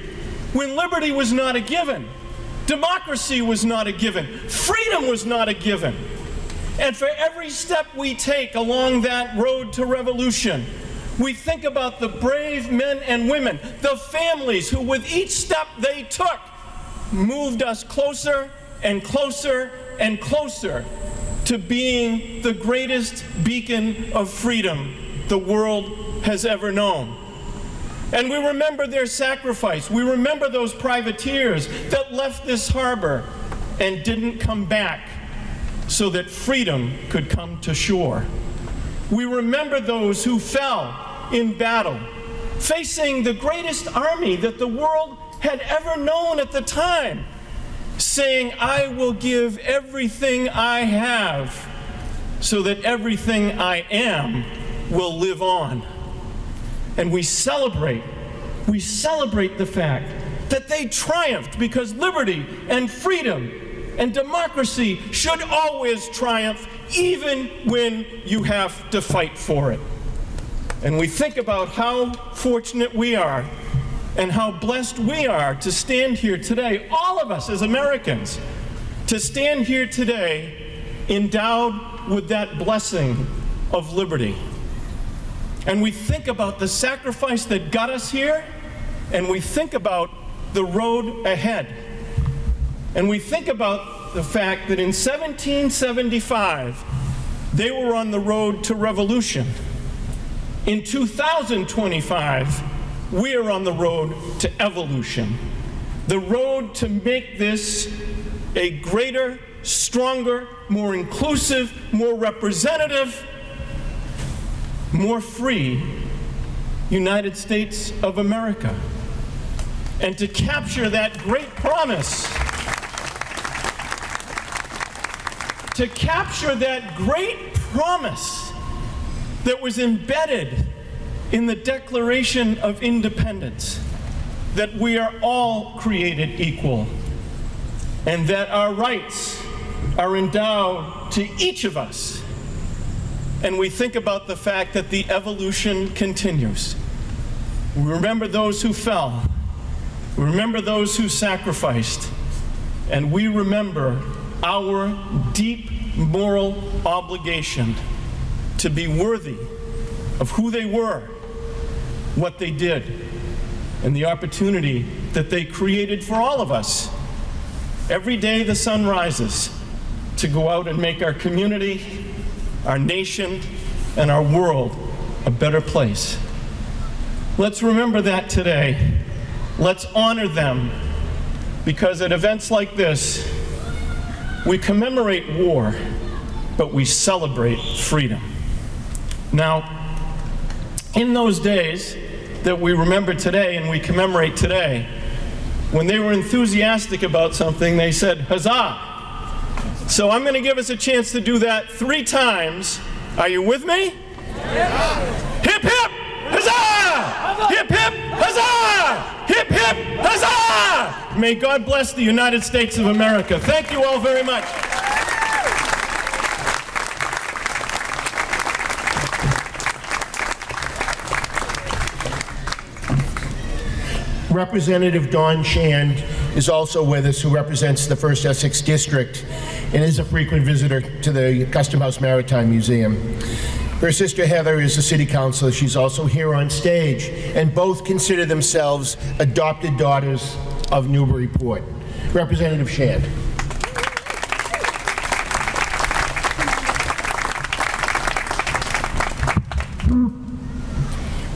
when liberty was not a given, democracy was not a given, freedom was not a given. And for every step we take along that road to revolution, we think about the brave men and women, the families who with each step they took moved us closer and closer and closer to being the greatest beacon of freedom the world has ever known. And we remember their sacrifice. We remember those privateers that left this harbor and didn't come back so that freedom could come to shore. We remember those who fell in battle, facing the greatest army that the world had ever known at the time, saying, I will give everything I have so that everything I am will live on. And we celebrate the fact that they triumphed, because liberty and freedom and democracy should always triumph, even when you have to fight for it. And we think about how fortunate we are and how blessed we are to stand here today, all of us as Americans, to stand here today endowed with that blessing of liberty. And we think about the sacrifice that got us here, and we think about the road ahead. And we think about the fact that in 1775, they were on the road to revolution. In 2025, we are on the road to evolution, the road to make this a greater, stronger, more inclusive, more representative, more free United States of America. And to capture that great promise, that was embedded in the Declaration of Independence, that we are all created equal, and that our rights are endowed to each of us. And we think about the fact that the evolution continues. We remember those who fell. We remember those who sacrificed. And we remember our deep moral obligation to be worthy of who they were, what they did, and the opportunity that they created for all of us. Every day the sun rises to go out and make our community, our nation, and our world a better place. Let's remember that today. Let's honor them, because at events like this, we commemorate war, but we celebrate freedom. Now, in those days that we remember today and we commemorate today, when they were enthusiastic about something, they said, huzzah! So I'm going to give us a chance to do that 3 times. Are you with me? Yeah. Hip, hip, huzzah! Hip, hip, huzzah! Hip, hip, huzzah! May God bless the United States of America. Thank you all very much. Representative Dawn Shand is also with us, who represents the 1st Essex District and is a frequent visitor to the Custom House Maritime Museum. Her sister Heather is a city councilor. She's also here on stage, and both consider themselves adopted daughters of Newburyport. Representative Shand.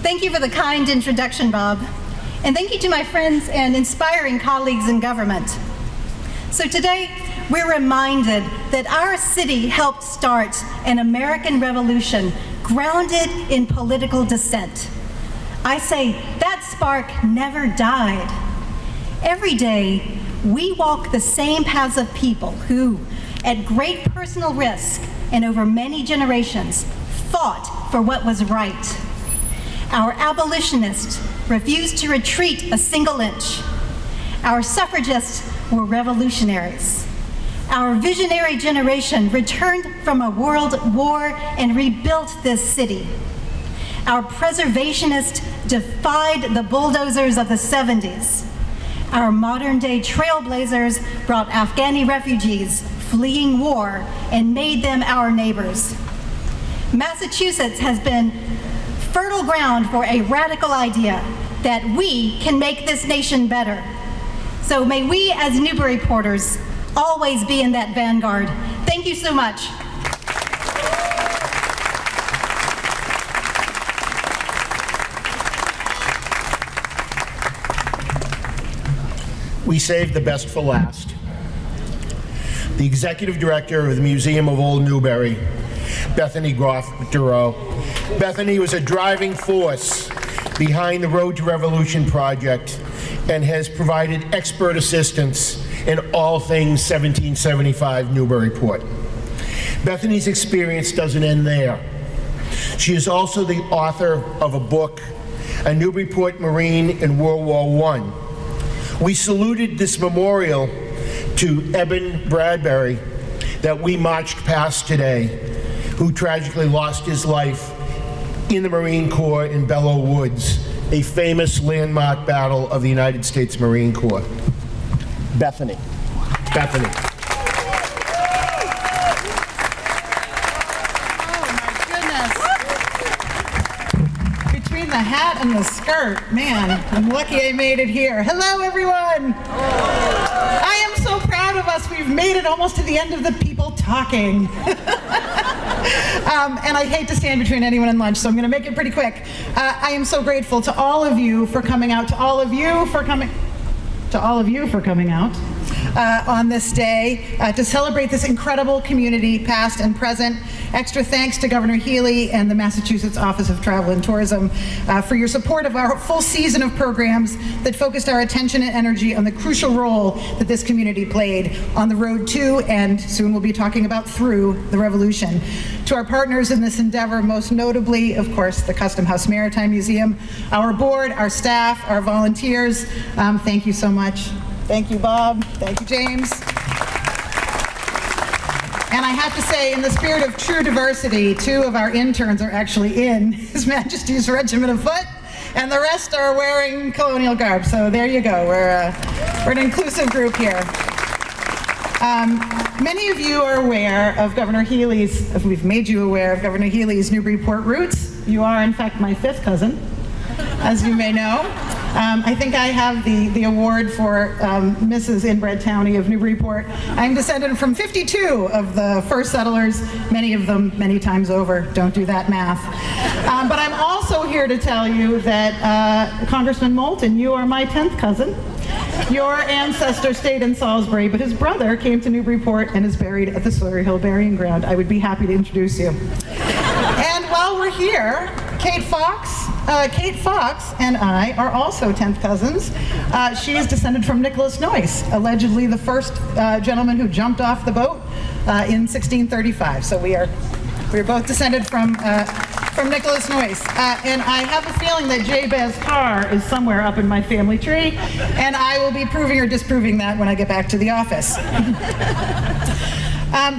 Thank you for the kind introduction, Bob. And thank you to my friends and inspiring colleagues in government. So today, we're reminded that our city helped start an American Revolution grounded in political dissent. I say that spark never died. Every day, we walk the same paths of people who, at great personal risk and over many generations, fought for what was right. Our abolitionists refused to retreat a single inch. Our suffragists were revolutionaries. Our visionary generation returned from a world war and rebuilt this city. Our preservationists defied the bulldozers of the 70s. Our modern-day trailblazers brought Afghani refugees fleeing war and made them our neighbors. Massachusetts has been fertile ground for a radical idea that we can make this nation better. So may we as Newburyporters always be in that vanguard. Thank you so much. We saved the best for last. The executive director of the Museum of Old Newbury, Bethany Groff-Dureau. Bethany was a driving force behind the Road to Revolution project and has provided expert assistance in all things 1775 Newburyport. Bethany's experience doesn't end there. She is also the author of a book, A Newburyport Marine in World War I. We saluted this memorial to Eben Bradbury that we marched past today, who tragically lost his life in the Marine Corps in Belleau Woods, a famous landmark battle of the United States Marine Corps. Bethany. Bethany. Between the hat and the skirt, man, I'm lucky I made it here. Hello, everyone. I am so proud of us. We've made it almost to the end of the people talking. And I hate to stand between anyone and lunch, so I'm going to make it pretty quick. I am so grateful to all of you for coming out, to all of you for coming out on this day to celebrate this incredible community, past and present. Extra thanks to Governor Healy and the Massachusetts Office of Travel and Tourism for your support of our full season of programs that focused our attention and energy on the crucial role that this community played on the road to, and soon we'll be talking about through, the revolution. To our partners in this endeavor, most notably, of course, the Custom House Maritime Museum, our board, our staff, our volunteers, thank you so much. Thank you, Bob. Thank you, James. And I have to say, in the spirit of true diversity, 2 of our interns are actually in His Majesty's Regiment of Foot, and the rest are wearing colonial garb. So there you go. We're an inclusive group here. Many of you are aware of Governor Healy's, if we've made you aware of Governor Healy's Newburyport roots. You are, in fact, my 5th cousin, as you may know. I think I have the award for Mrs. Inbred Townie of Newburyport. I'm descended from 52 of the first settlers, many of them many times over. Don't do that math. But I'm also here to tell you that Congressman Moulton, you are my 10th cousin. Your ancestor stayed in Salisbury, but his brother came to Newburyport and is buried at the Sawyer Hill Burying Ground. I would be happy to introduce you. And while we're here, Kate Fox and I are also 10th cousins. She is descended from Nicholas Noyce, allegedly the first gentleman who jumped off the boat in 1635. So we're both descended from Nicholas Noyce. And I have a feeling that Jabez Carr is somewhere up in my family tree, and I will be proving or disproving that when I get back to the office.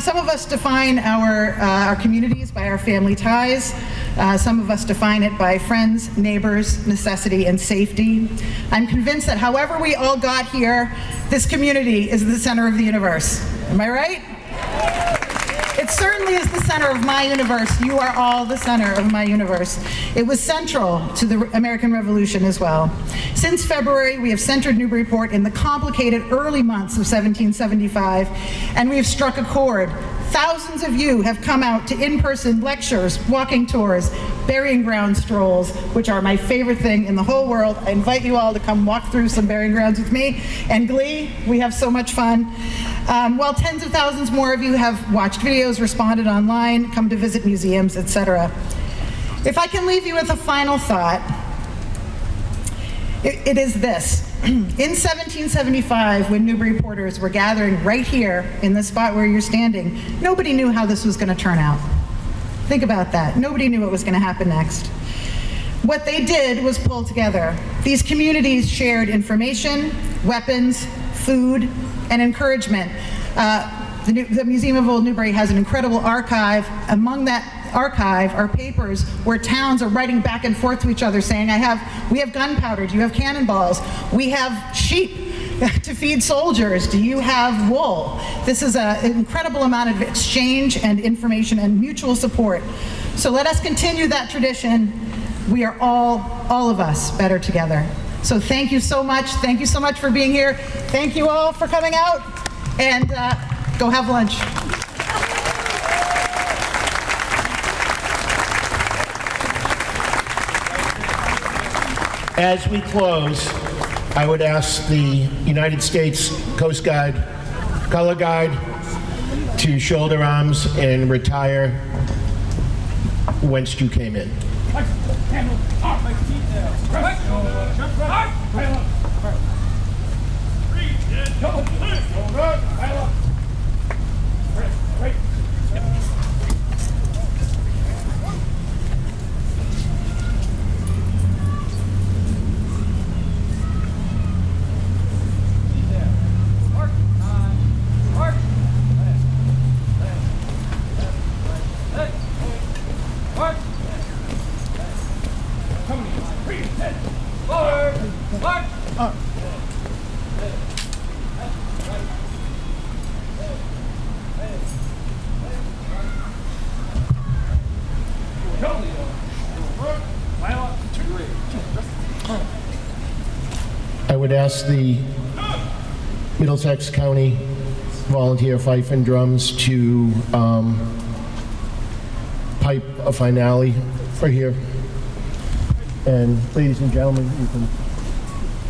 Some of us define our communities by our family ties. Some of us define it by friends, neighbors, necessity, and safety. I'm convinced that however we all got here, this community is the center of the universe. Am I right? It certainly is the center of my universe. You are all the center of my universe. It was central to the American Revolution as well. Since February, we have centered Newburyport in the complicated early months of 1775, and we have struck a chord. Thousands of you have come out to in-person lectures, walking tours, burying ground strolls, which are my favorite thing in the whole world. I invite you all to come walk through some burying grounds with me. And Glee, we have so much fun. While tens of thousands more of you have watched videos, responded online, come to visit museums, etc. If I can leave you with a final thought, it is this. In 1775, when Newburyporters were gathering right here in the spot where you're standing, nobody knew how this was going to turn out. Think about that. Nobody knew what was going to happen next. What they did was pull together. These communities shared information, weapons, food, and encouragement. The Museum of Old Newbury has an incredible archive. Among that archive are papers where towns are writing back and forth to each other saying, we have gunpowder, do you have cannonballs? We have sheep to feed soldiers, do you have wool? This is an incredible amount of exchange and information and mutual support. So let us continue that tradition. We are all of us better together. So thank you so much. Thank you so much for being here. Thank you all for coming out, and go have lunch. As we close, I would ask the United States Coast Guard Color Guard to shoulder arms and retire whence you came in. I would ask the Middlesex County Volunteer Fife and Drums to pipe a finale for here. And ladies and gentlemen, you can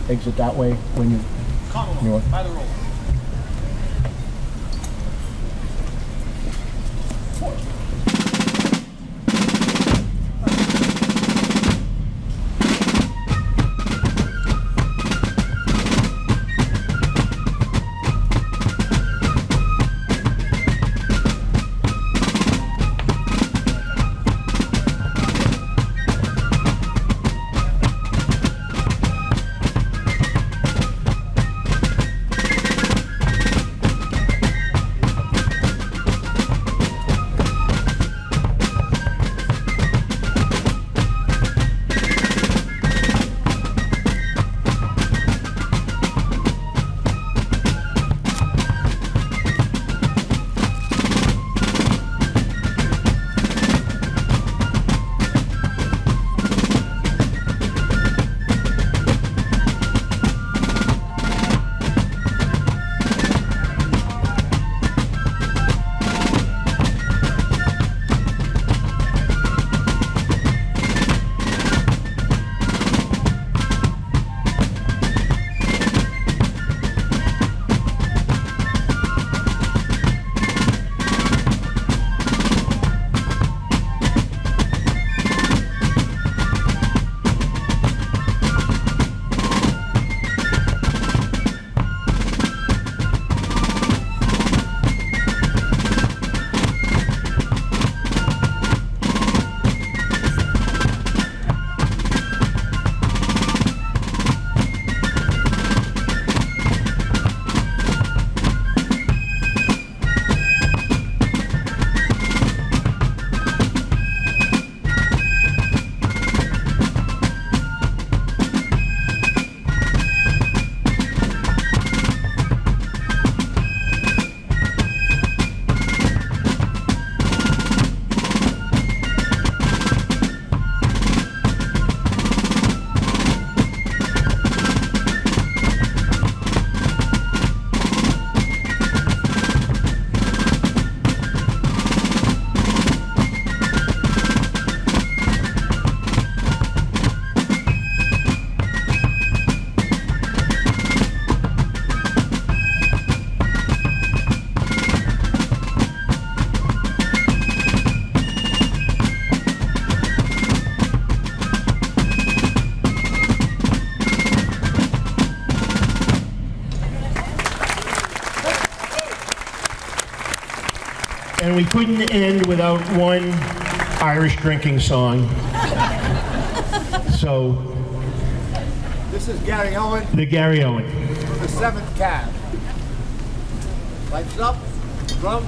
exit that way when you By the roll. we couldn't end without one Irish drinking song. So, This is Gary Owen the Gary Owen. from the 7th Cav. Lights up, drum.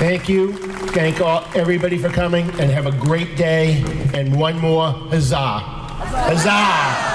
Thank you. Thank everybody for coming, and have a great day. And one more huzzah. Huzzah!